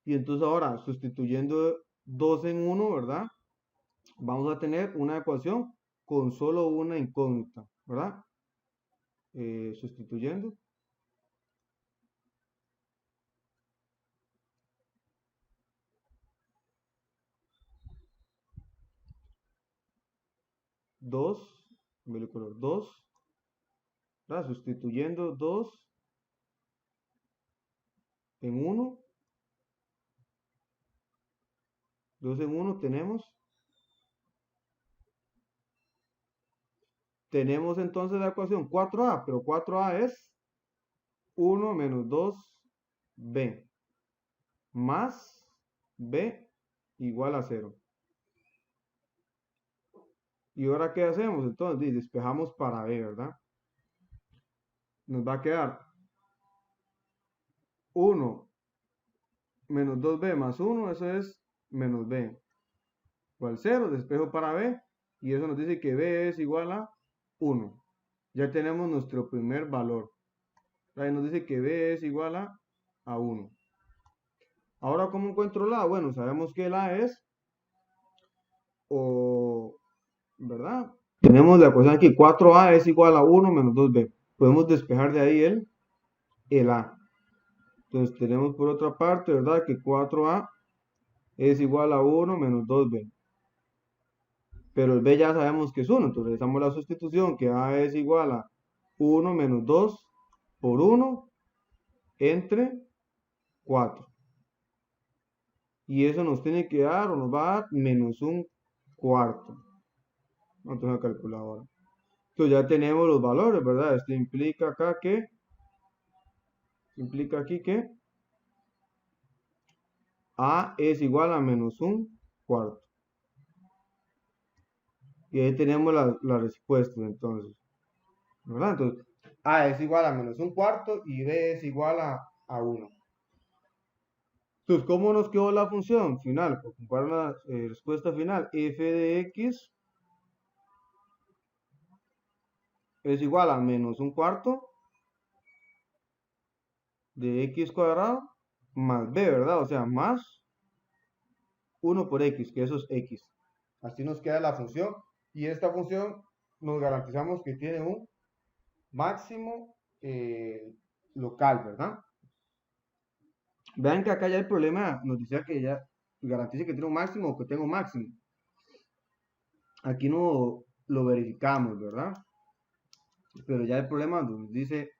Y entonces ahora, sustituyendo 2 en 1, ¿verdad? Vamos a tener una ecuación con solo una incógnita, ¿verdad? Sustituyendo. 2, color 2, ¿verdad? Sustituyendo 2 en 1. 2 en 1 tenemos entonces la ecuación 4a, pero 4a es 1 menos 2b más b igual a 0. ¿Y ahora qué hacemos? Entonces despejamos para b, ¿verdad? Nos va a quedar 1 menos 2b más 1, eso es menos b igual 0, despejo para b, y eso nos dice que b es igual a 1. Ya tenemos nuestro primer valor. Ahí nos dice que b es igual a 1. Ahora, ¿cómo encuentro la a? Bueno, sabemos que la es, ¿verdad? Tenemos la ecuación aquí, 4a es igual a 1 menos 2b. Podemos despejar de ahí el a. Entonces tenemos por otra parte, ¿verdad? Que 4a es igual a 1 menos 2b. Pero el b ya sabemos que es 1. Entonces realizamos la sustitución, que a es igual a 1 menos 2 por 1 entre 4. Y eso nos tiene que dar, o nos va a dar, menos un cuarto. No tengo la calculadora. Entonces ya tenemos los valores, ¿verdad? Esto implica acá que, implica aquí que A es igual a menos un cuarto. Y ahí tenemos la respuesta entonces, ¿verdad? Entonces, A es igual a menos un cuarto y B es igual a 1. Entonces, ¿cómo nos quedó la función final? Por comparar la respuesta final, f de x es igual a menos un cuarto de x cuadrado más b, ¿verdad? O sea, más 1 por x, que eso es x. Así nos queda la función. Y esta función nos garantizamos que tiene un máximo local, ¿verdad? Vean que acá ya el problema nos decía que ya garantice que tiene un máximo o que tenga un máximo. Aquí no lo verificamos, ¿verdad? Pero ya el problema nos dice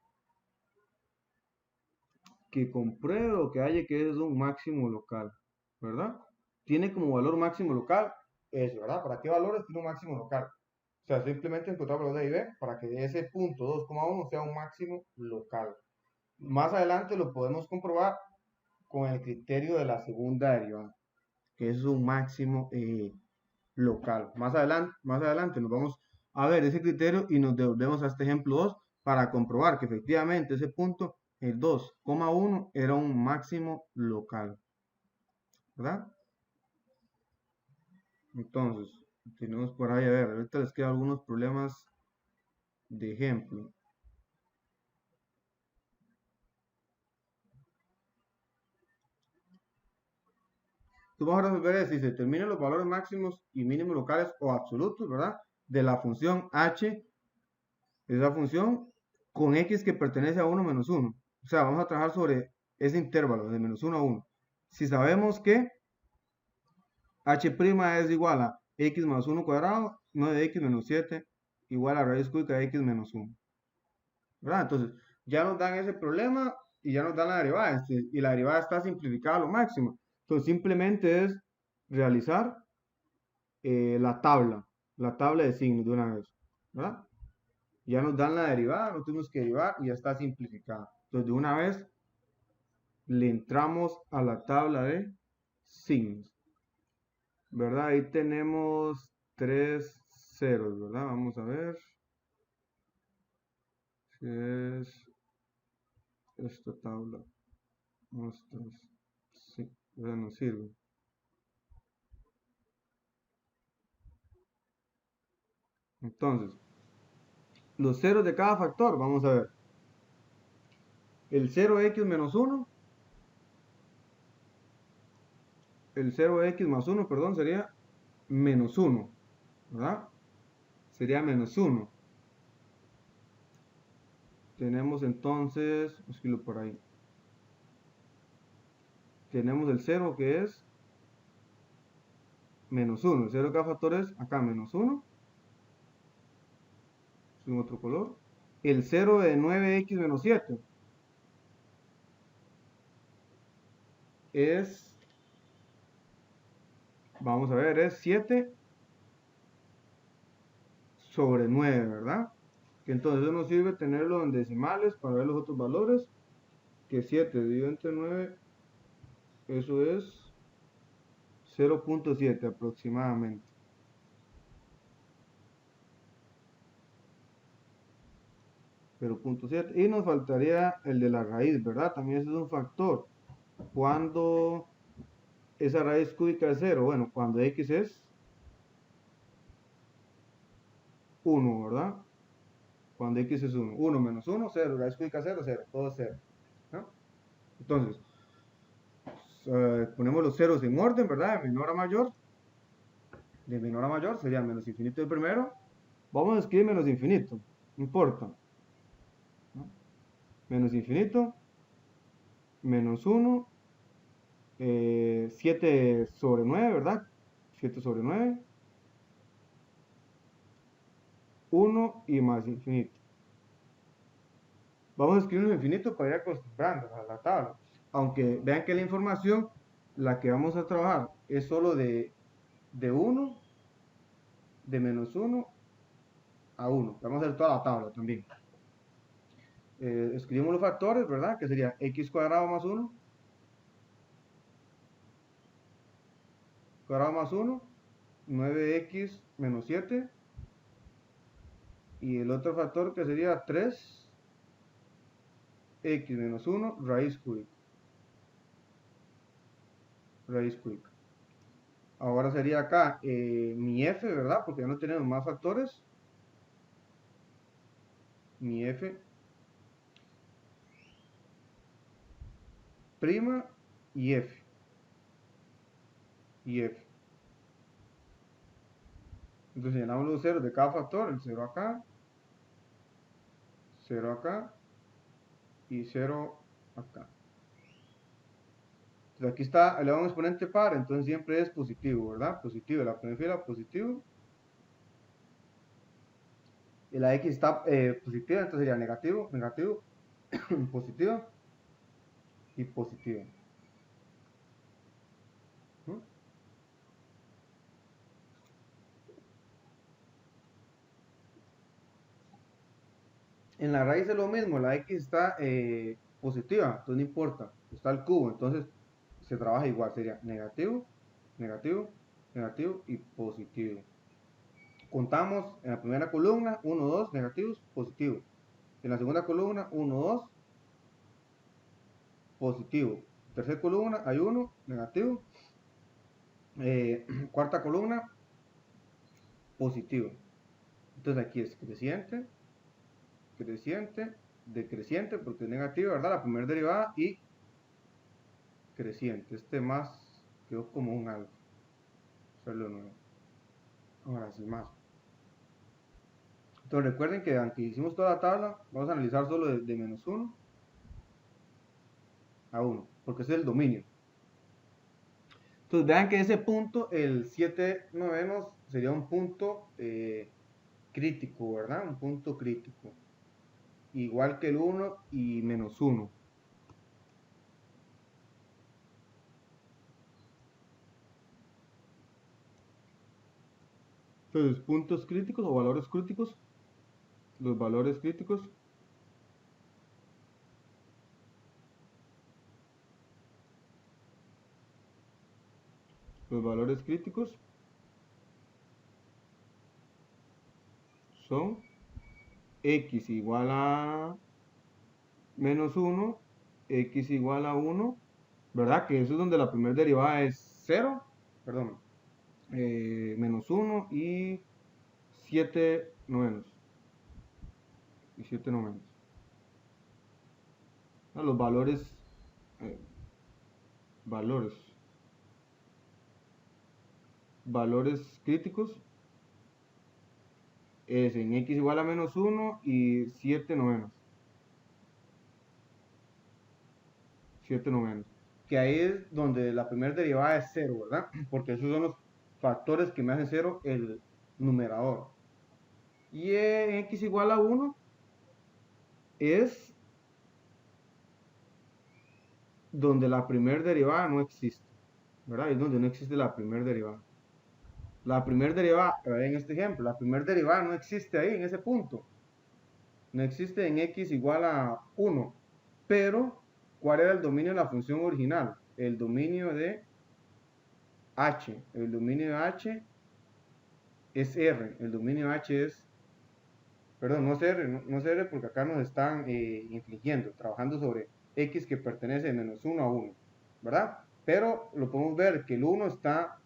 que compruebe o que haya que es un máximo local, ¿verdad? Tiene como valor máximo local eso, ¿verdad? ¿Para qué valores tiene un máximo local? O sea, simplemente encontrar el valor de I B para que ese punto 2,1 sea un máximo local. Más adelante lo podemos comprobar con el criterio de la segunda derivada, que es un máximo local. Más adelante nos vamos a ver ese criterio y nos devolvemos a este ejemplo 2 para comprobar que efectivamente ese punto, el 2,1, era un máximo local, ¿verdad? Entonces, tenemos por ahí, a ver, ahorita les quedan algunos problemas de ejemplo. Entonces vamos a resolver si se determinan los valores máximos y mínimos locales o absolutos, ¿verdad? De la función h, esa función con x que pertenece a 1 menos 1. O sea, vamos a trabajar sobre ese intervalo de menos 1 a 1. Si sabemos que h' es igual a x más 1 cuadrado, 9x menos 7 igual a raíz cúbica de x menos 1. ¿Verdad? Entonces, ya nos dan ese problema y ya nos dan la derivada. Y la derivada está simplificada a lo máximo. Entonces, simplemente es realizar la tabla de signos de una vez. ¿Verdad? Ya nos dan la derivada, no tenemos que derivar y ya está simplificada. Entonces, de una vez le entramos a la tabla de signos. ¿Verdad? Ahí tenemos 3 ceros, ¿verdad? Vamos a ver. Si es esta tabla. Sí, ya nos sirve. Entonces, los ceros de cada factor, vamos a ver. El 0x menos 1, el 0x más 1, perdón, sería menos 1, ¿verdad? Sería menos 1. Tenemos entonces, escribirlo por ahí. Tenemos el 0 que es menos 1. El 0 de cada factor es acá menos 1. Es un otro color. El 0 de 9x menos 7 es, vamos a ver, es 7 sobre 9, ¿verdad? Que entonces eso nos sirve tenerlo en decimales para ver los otros valores. Que 7 dividido entre 9, eso es 0.7 aproximadamente. Y nos faltaría el de la raíz, ¿verdad? También ese es un factor. Cuando esa raíz cúbica es 0, bueno, cuando x es 1, ¿verdad? Cuando x es 1, 1 menos 1, 0, raíz cúbica 0, 0, todo es 0, ¿no? Entonces, ponemos los ceros en orden, ¿verdad? De menor a mayor. De menor a mayor sería menos infinito el primero. Vamos a escribir menos infinito, no importa. ¿No? Menos infinito, menos 1, 7 sobre 9, ¿verdad? 7 sobre 9, 1 y más infinito. Vamos a escribir infinito para ir acostumbrando a la tabla. Aunque vean que la información, la que vamos a trabajar, es solo de 1, de menos 1 a 1. Vamos a hacer toda la tabla también. Escribimos los factores, ¿verdad? Que sería x cuadrado más 1, cuadrado más 1, 9x menos 7, y el otro factor que sería 3x menos 1 raíz cúbica. Raíz cúbica. Ahora sería acá mi f, ¿verdad? Porque ya no tenemos más factores. Mi f prima y f. Y f. Entonces llenamos los ceros de cada factor, el 0 acá, 0 acá y 0 acá. Entonces aquí está elevado a un exponente par, entonces siempre es positivo, ¿verdad? Positivo, la primera fila positivo. Y la x está positiva, entonces sería negativo, negativo, positivo y positivo. ¿Mm? En la raíz es lo mismo, la x está positiva, entonces no importa, está al cubo, entonces se trabaja igual, sería negativo, negativo, negativo y positivo. Contamos en la primera columna 1, 2 negativos, positivos. En la segunda columna 1, 2 positivo. Tercera columna hay 1 negativo. Cuarta columna positivo. Entonces aquí es creciente, creciente, decreciente porque es negativo, ¿verdad? La primera derivada y creciente. Este más quedó como un alfa. Hacerlo nuevo. Ahora sí más. Entonces recuerden que aunque hicimos toda la tabla, vamos a analizar solo de menos 1 a 1, porque ese es el dominio. Entonces vean que ese punto, el 7 novenos, sería un punto crítico, ¿verdad? Un punto crítico. Igual que el 1 y menos 1. Entonces, puntos críticos o valores críticos. Los valores críticos. Los valores críticos son x igual a menos 1, x igual a 1, ¿verdad? Que eso es donde la primera derivada es 0, perdón, menos 1 y 7 novenos. Y 7 novenos. Los valores, valores críticos es en x igual a menos 1 y 7 novenos. 7 novenos. Que ahí es donde la primera derivada es 0, ¿verdad? Porque esos son los factores que me hacen 0 el numerador. Y en x igual a 1 es donde la primera derivada no existe, ¿verdad? Es donde no existe la primera derivada. La primera derivada, en este ejemplo, la primera derivada no existe ahí, en ese punto. No existe en x igual a 1. Pero, ¿cuál era el dominio de la función original? El dominio de h. El dominio de h es r. El dominio de h es... Perdón, no es r, no es r porque acá nos están infligiendo, trabajando sobre x que pertenece de menos 1 a 1, ¿verdad? Pero lo podemos ver que el 1 está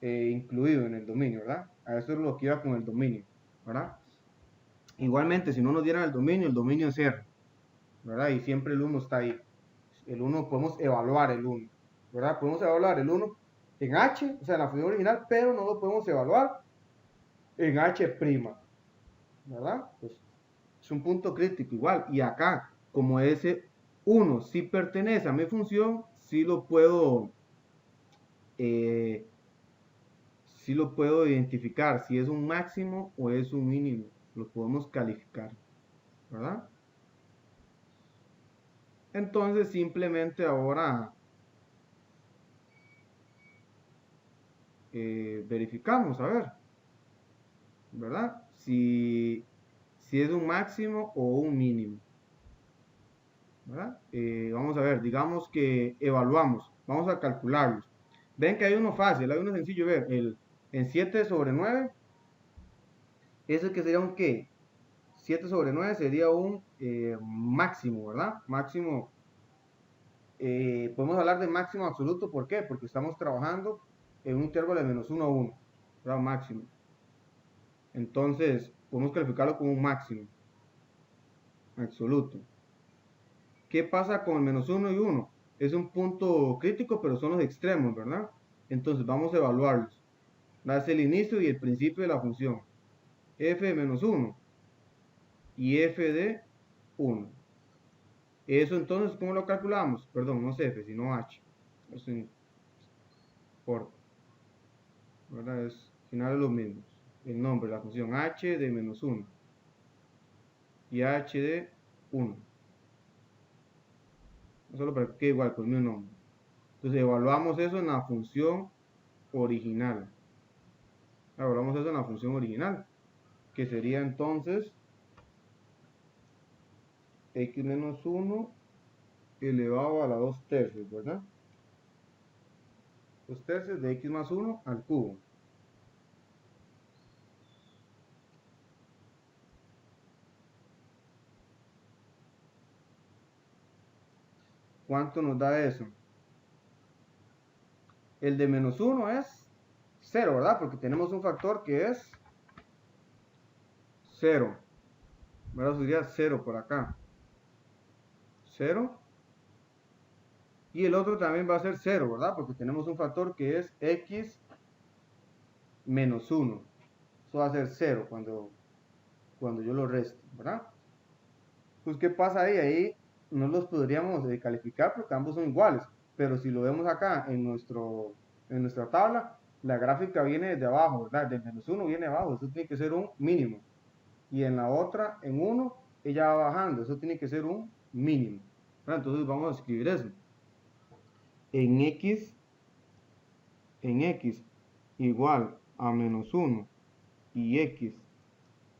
incluido en el dominio, ¿verdad? A eso es lo que iba con el dominio, ¿verdad? Igualmente, si no nos dieran el dominio es r, ¿verdad? Y siempre el 1 está ahí. El 1 podemos evaluar el 1, ¿verdad? Podemos evaluar el 1 en h, o sea, en la función original, pero no lo podemos evaluar en h', ¿verdad? Pues es un punto crítico igual. Y acá, como ese 1 sí pertenece a mi función, sí lo puedo identificar si es un máximo o es un mínimo. Lo podemos calificar, ¿verdad? Entonces simplemente ahora verificamos, a ver. ¿verdad? Si es un máximo o un mínimo, ¿verdad? Vamos a ver, digamos que evaluamos, vamos a calcularlos. Ven que hay uno fácil, hay uno sencillo, ver, en 7 sobre 9, ese que sería un qué, 7 sobre 9 sería un máximo, ¿verdad? Máximo, podemos hablar de máximo absoluto, ¿por qué? Porque estamos trabajando en un intervalo de menos 1 a 1, ¿verdad? Máximo. Entonces, podemos calificarlo como un máximo absoluto. ¿Qué pasa con el menos 1 y 1? Es un punto crítico, pero son los extremos, ¿verdad? Entonces, vamos a evaluarlos. Es el inicio y el principio de la función. F de menos 1 y f de 1. Eso entonces, ¿cómo lo calculamos? Perdón, no es f, sino h. Eso importa, ¿verdad? Al final es lo mismo. El nombre, la función h de menos 1 y h de 1. Solo para que quede igual con el mismo nombre. Entonces evaluamos eso en la función original. Evaluamos eso en la función original, que sería entonces x menos 1 elevado a la 2 tercios, ¿verdad? 2 tercios de x más 1 al cubo. ¿Cuánto nos da eso? El de menos 1 es 0, ¿verdad? Porque tenemos un factor que es 0. ¿Verdad? Sería 0 por acá. 0. Y el otro también va a ser 0, ¿verdad? Porque tenemos un factor que es x menos 1. Eso va a ser 0 cuando yo lo resto, ¿verdad? Pues, ¿qué pasa ahí? Ahí no los podríamos calificar porque ambos son iguales. Pero si lo vemos acá en nuestra tabla, la gráfica viene desde abajo, ¿verdad? Del menos 1 viene abajo. Eso tiene que ser un mínimo. Y en la otra, en 1, ella va bajando. Eso tiene que ser un mínimo, ¿verdad? Entonces vamos a escribir eso. En x igual a menos 1 y x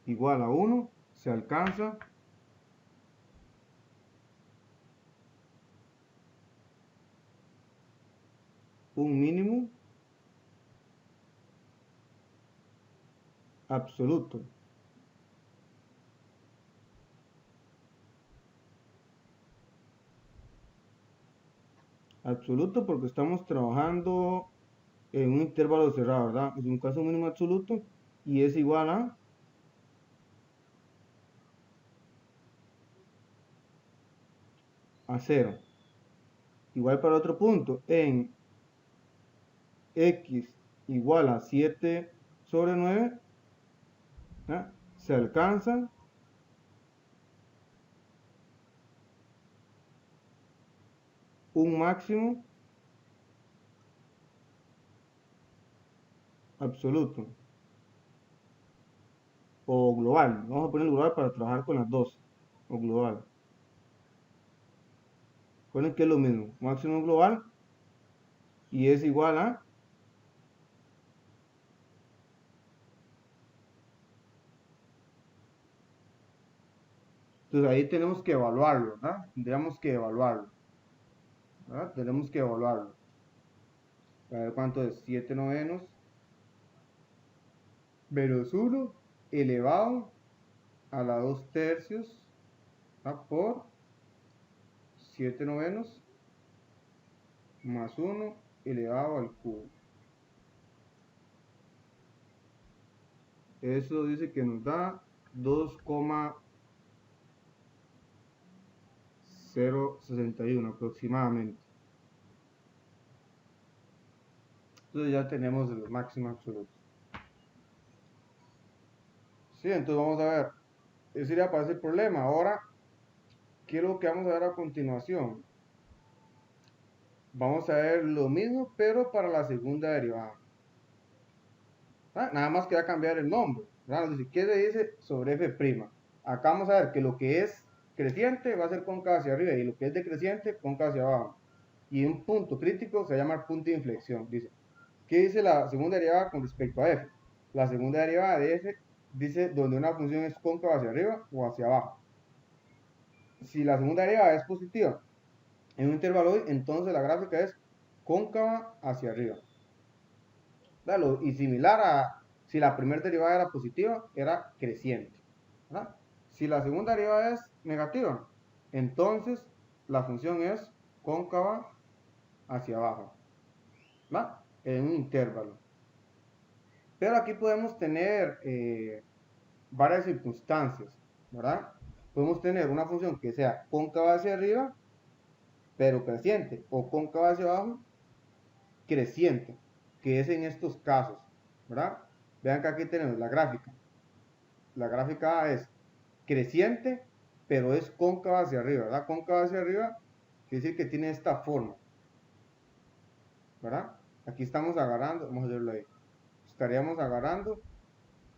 igual a 1, se alcanza un mínimo absoluto. Absoluto porque estamos trabajando en un intervalo cerrado, ¿verdad? Es un caso mínimo absoluto y es igual a 0. Igual para otro punto, en x igual a 7 sobre 9, ¿verdad? Se alcanza un máximo absoluto o global. Vamos a poner global para trabajar con las dos, o global. Recuerden que es lo mismo, máximo global y es igual a entonces ahí tenemos que evaluarlo, ¿verdad? Tendríamos que evaluarlo, ¿verdad? Tenemos que evaluarlo. A ver cuánto es 7 novenos menos 1 elevado a la 2 tercios, ¿verdad? Por 7 novenos más 1 elevado al cubo. Eso dice que nos da 2,061 aproximadamente. Entonces ya tenemos el máximo absoluto. Sí, entonces vamos a ver. Ese sería para ese problema. Ahora, ¿qué es lo que vamos a ver a continuación? Vamos a ver lo mismo, pero para la segunda derivada. Nada más que va a cambiar el nombre. Entonces, ¿qué se dice sobre f'? Acá vamos a ver que lo que es creciente va a ser cóncavo hacia arriba y lo que es decreciente cóncavo hacia abajo. Y un punto crítico se llama el punto de inflexión. Dice, ¿qué dice la segunda derivada con respecto a f? La segunda derivada de f dice donde una función es cóncava hacia arriba o hacia abajo. Si la segunda derivada es positiva en un intervalo y, entonces la gráfica es cóncava hacia arriba. Claro, y similar a si la primera derivada era positiva, era creciente. ¿Verdad? Si la segunda derivada es negativa, entonces la función es cóncava hacia abajo. ¿Va? En un intervalo. Pero aquí podemos tener varias circunstancias, ¿verdad? Podemos tener una función que sea cóncava hacia arriba, pero creciente, o cóncava hacia abajo, creciente, que es en estos casos, ¿verdad? Vean que aquí tenemos la gráfica. La gráfica es creciente, pero es cóncava hacia arriba, ¿verdad? Cóncava hacia arriba quiere decir que tiene esta forma, ¿verdad? Aquí estamos agarrando, vamos a verlo ahí. Estaríamos agarrando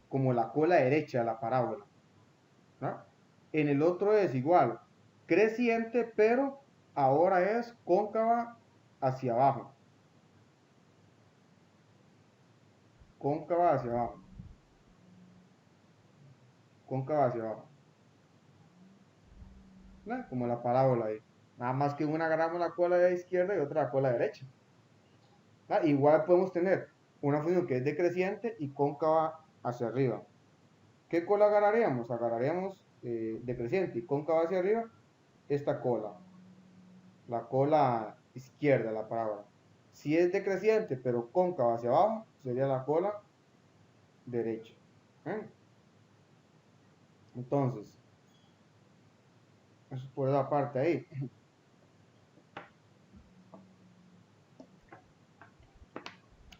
como la cola derecha de la parábola, ¿verdad? En el otro es igual, creciente, pero ahora es cóncava hacia abajo. Cóncava hacia abajo. Cóncava hacia abajo. ¿No? Como la parábola ahí. Nada más que una agarramos la cola de la izquierda y otra la cola derecha. ¿No? Igual podemos tener una función que es decreciente y cóncava hacia arriba. ¿Qué cola agarraríamos? Agarraríamos decreciente y cóncava hacia arriba esta cola. La cola izquierda, la parábola. Si es decreciente pero cóncava hacia abajo, sería la cola derecha. ¿Eh? Entonces, eso es por esa parte ahí.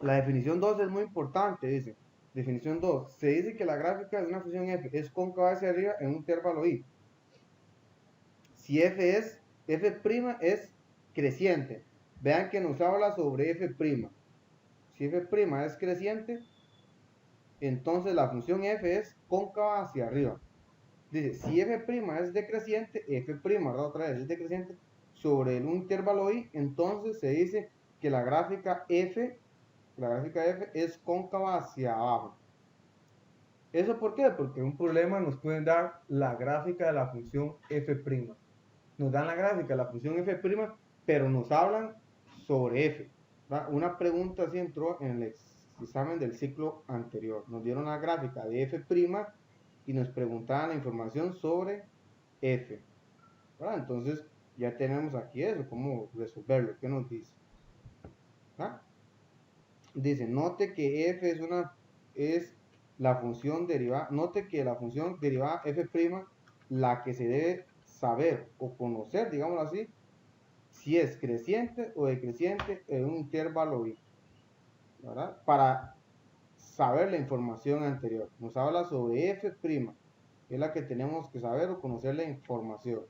La definición 2 es muy importante, dice. Definición 2. Se dice que la gráfica de una función f es cóncava hacia arriba en un intervalo i. Si f es creciente. Vean que nos habla sobre f'. Si f' es creciente, entonces la función f es cóncava hacia arriba. Dice, si f' es decreciente, f', ¿verdad? Otra vez es decreciente sobre un intervalo i, entonces se dice que la gráfica f es cóncava hacia abajo. ¿Eso por qué? Porque en un problema nos pueden dar la gráfica de la función f'. Nos dan la gráfica de la función f', pero nos hablan sobre f. ¿Verdad? Una pregunta así entró en el examen del ciclo anterior. Nos dieron la gráfica de f' y nos preguntaban la información sobre f. ¿Verdad? Entonces ya tenemos aquí eso, cómo resolverlo. ¿Qué nos dice? ¿Verdad? Dice, note que f es la función derivada, note que la función derivada f', la que se debe saber o conocer, digámoslo así, si es creciente o decreciente en un intervalo i, ¿verdad? Para saber la información anterior. Nos habla sobre f', es la que tenemos que saber o conocer la información.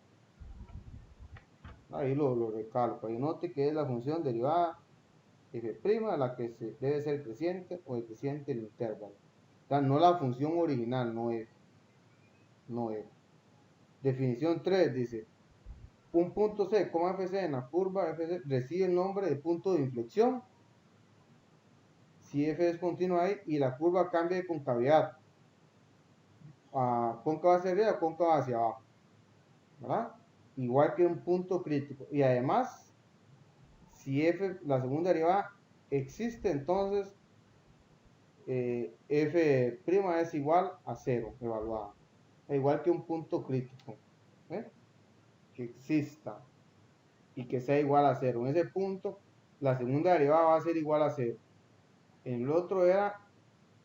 Ahí lo recalco. Ahí note que es la función derivada f', la que debe ser creciente o decreciente el intervalo. O sea, no la función original, no f. No f. Definición 3 dice, un punto C, fc en la curva fc recibe el nombre de punto de inflexión si f es continua ahí y la curva cambia de concavidad a cóncava hacia arriba o cóncava hacia abajo, ¿verdad? Igual que un punto crítico. Y además, si f, la segunda derivada existe, entonces f' es igual a 0 evaluada. Igual que un punto crítico. ¿Eh? Que exista y que sea igual a 0. En ese punto, la segunda derivada va a ser igual a 0. En el otro era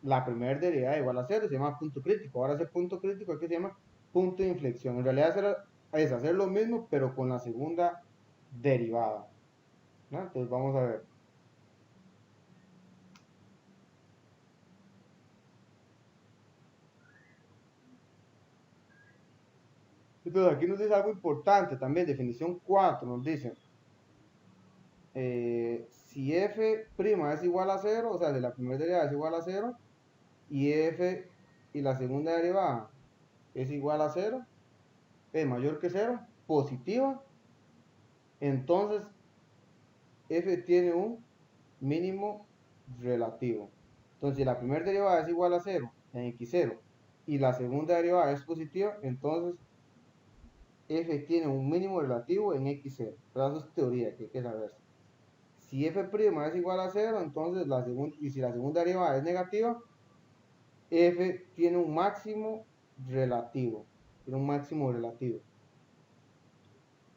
la primera derivada igual a 0, se llama punto crítico. Ahora ese punto crítico aquí se llama punto de inflexión. En realidad es hacer lo mismo, pero con la segunda derivada. ¿No? Entonces vamos a ver. Entonces aquí nos dice algo importante también, definición 4, nos dice, si f' es igual a 0, o sea, de la primera derivada es igual a 0, y f y la segunda derivada es igual a 0, es mayor que 0, positiva, entonces f tiene un mínimo relativo. Entonces, si la primera derivada es igual a 0 en x0 y la segunda derivada es positiva, entonces f tiene un mínimo relativo en x0. Pero eso es teoría que hay que saber. Si f' es igual a 0, entonces y si la segunda derivada es negativa, f tiene un máximo relativo. Tiene un máximo relativo.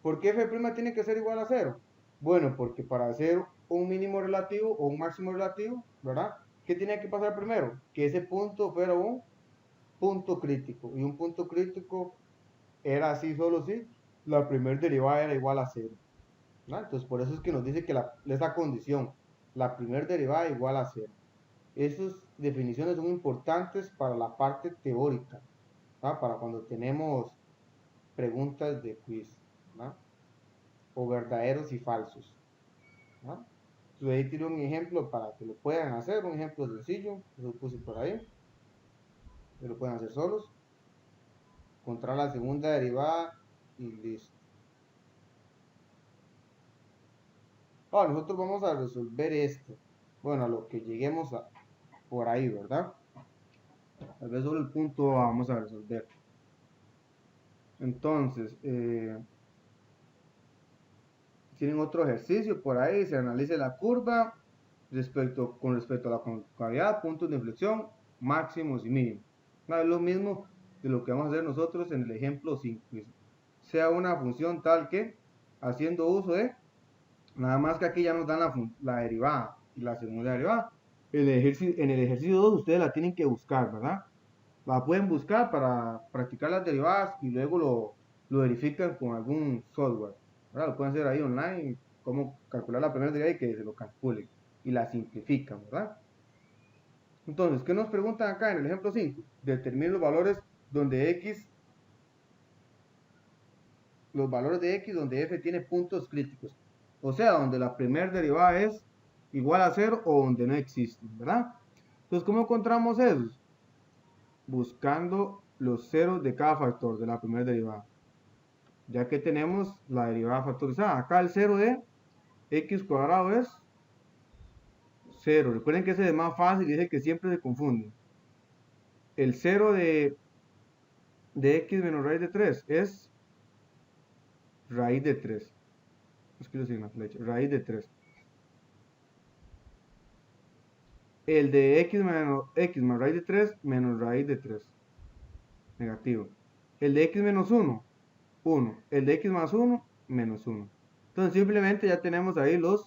¿Por qué f' tiene que ser igual a 0? Bueno, porque para hacer un mínimo relativo o un máximo relativo, ¿verdad? ¿Qué tenía que pasar primero? Que ese punto fuera un punto crítico. Y un punto crítico era así solo si la primera derivada era igual a 0. ¿No? Entonces, por eso es que nos dice que esa condición, la primera derivada igual a 0. Esas definiciones son importantes para la parte teórica, ¿no? Para cuando tenemos preguntas de quiz, ¿no? O verdaderos y falsos, ¿no? Entonces, ahí tiene un ejemplo para que lo puedan hacer, un ejemplo sencillo, lo puse por ahí, que lo pueden hacer solos. Encontrar la segunda derivada y listo. Ahora, nosotros vamos a resolver esto. Bueno, a lo que lleguemos por ahí, ¿verdad? Tal vez solo el punto vamos a resolver. Entonces, tienen otro ejercicio por ahí, se analice la curva con respecto a la concavidad, puntos de inflexión, máximos y mínimos. No, es lo mismo de lo que vamos a hacer nosotros en el ejemplo 5. Sea una función tal que, haciendo uso de, nada más que aquí ya nos dan la derivada y la segunda derivada. En el ejercicio 2 ustedes la tienen que buscar, ¿verdad? La pueden buscar para practicar las derivadas y luego lo verifican con algún software, ¿verdad? Lo pueden hacer ahí online, cómo calcular la primera derivada y que se lo calculen y la simplifican, ¿verdad? Entonces, ¿qué nos preguntan acá en el ejemplo 5? Determine los valores de x donde f tiene puntos críticos. O sea, donde la primera derivada es igual a 0 o donde no existen, ¿verdad? Entonces, ¿cómo encontramos eso? Buscando los ceros de cada factor de la primera derivada. Ya que tenemos la derivada factorizada. Acá el 0 de x cuadrado es 0. Recuerden que ese es más fácil y es el que siempre se confunde. El 0 de x menos raíz de 3 es raíz de 3. Escribo sin la flecha. Raíz de 3. El de x más raíz de 3 menos raíz de 3. Negativo. El de x menos 1, 1. El de x más 1, menos 1. Entonces simplemente ya tenemos ahí los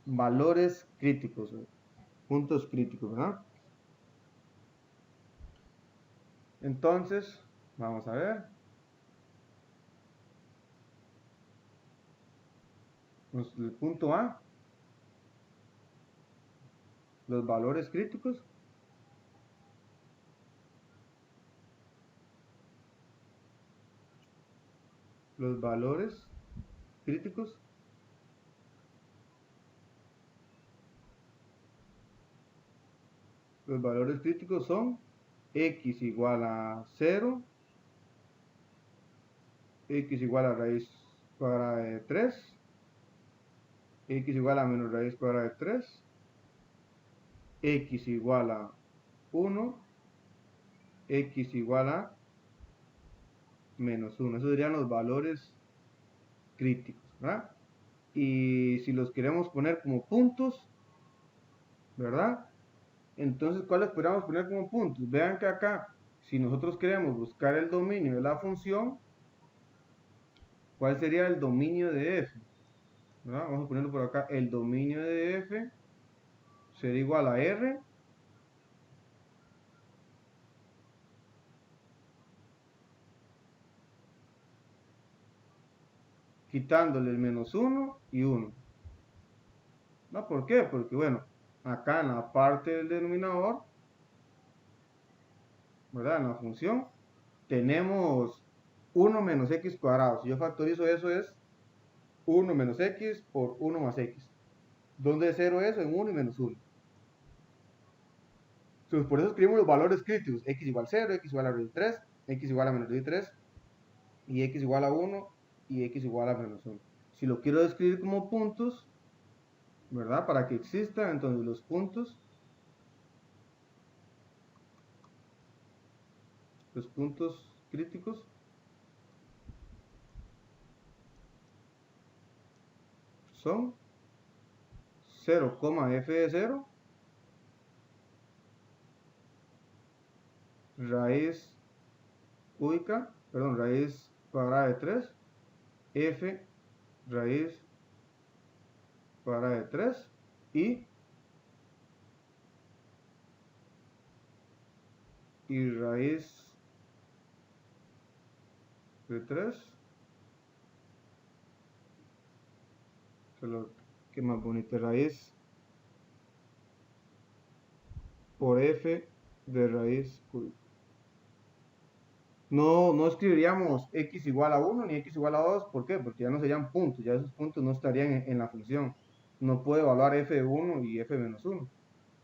valores críticos, puntos críticos, ¿verdad? Entonces, vamos a ver. El punto A, los valores críticos. Los valores críticos. Los valores críticos son x igual a 0, x igual a raíz cuadrada de 3, x igual a menos raíz cuadrada de 3, x igual a 1, x igual a menos 1. Esos serían los valores críticos, ¿verdad? Y si los queremos poner como puntos, ¿verdad? Entonces, ¿cuáles podríamos poner como puntos? Vean que acá, si nosotros queremos buscar el dominio de la función, ¿cuál sería el dominio de f? ¿Verdad? Vamos a ponerlo por acá. El dominio de f sería igual a r quitándole el menos 1 y 1. ¿No? ¿Por qué? Porque, bueno, acá en la parte del denominador, ¿verdad? En la función, tenemos 1 menos x cuadrado. Si yo factorizo eso es 1 menos x por 1 más x. ¿Dónde es 0 eso? En 1 y menos 1. Entonces, por eso escribimos los valores críticos. X igual a 0, x igual a raíz de 3, x igual a menos raíz de 3, y x igual a 1, y x igual a menos 1. Si lo quiero describir como puntos, ¿verdad? Para que existan, entonces los puntos los puntos críticos son 0, f de 0, raíz cúbica, perdón, raíz cuadrada de 3, f raíz cuadrada de 3 y raíz de 3, que más bonito, raíz por f de raíz cúbica. No escribiríamos x igual a 1 ni x igual a 2, ¿por qué? Porque ya no serían puntos, ya esos puntos no estarían en la función. No puede evaluar f de 1 y f menos 1.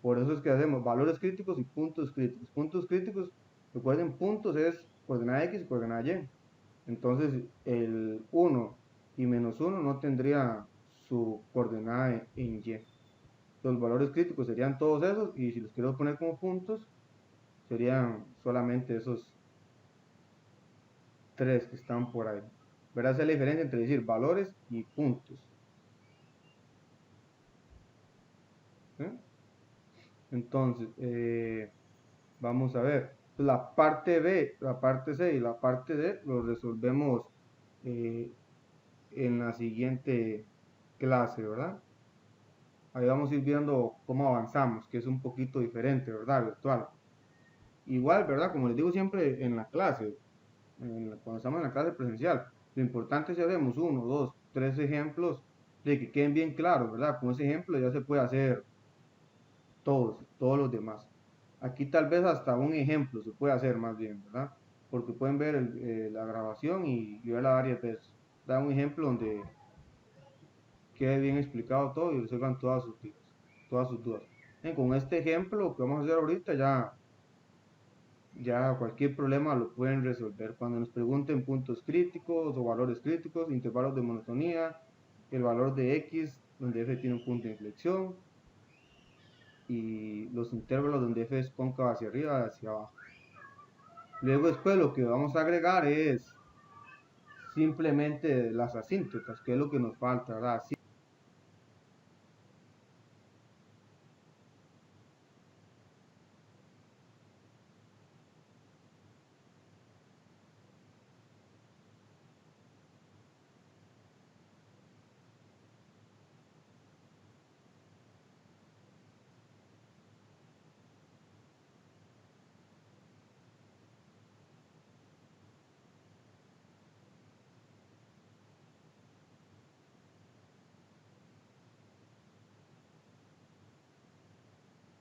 Por eso es que hacemos valores críticos y puntos críticos. Puntos críticos, recuerden, puntos es coordenada x y coordenada y. Entonces, el 1 y menos 1 no tendría su coordenada en y. Los valores críticos serían todos esos, y si los quiero poner como puntos, serían solamente esos 3 que están por ahí. ¿Verdad? Esa es la diferencia entre decir valores y puntos. ¿Sí? Entonces, vamos a ver. La parte B, la parte C y la parte D lo resolvemos en la siguiente clase, ¿verdad? Ahí vamos a ir viendo cómo avanzamos, que es un poquito diferente, ¿verdad? Virtual. Igual, ¿verdad? Como les digo siempre en la clase, cuando estamos en la clase presencial, lo importante es que hacemos 1, 2, 3 ejemplos de que queden bien claros, ¿verdad? Con ese ejemplo ya se puede hacer todos los demás. Aquí tal vez hasta un ejemplo se puede hacer más bien, ¿verdad? Porque pueden ver la grabación y verla varias veces. Da un ejemplo donde quede bien explicado todo y resuelvan todas sus dudas. Con este ejemplo que vamos a hacer ahorita ya cualquier problema lo pueden resolver. Cuando nos pregunten puntos críticos o valores críticos, intervalos de monotonía, el valor de x donde f tiene un punto de inflexión, y los intervalos donde f es cóncava hacia arriba y hacia abajo. Luego después lo que vamos a agregar es simplemente las asíntotas, que es lo que nos falta, ¿verdad?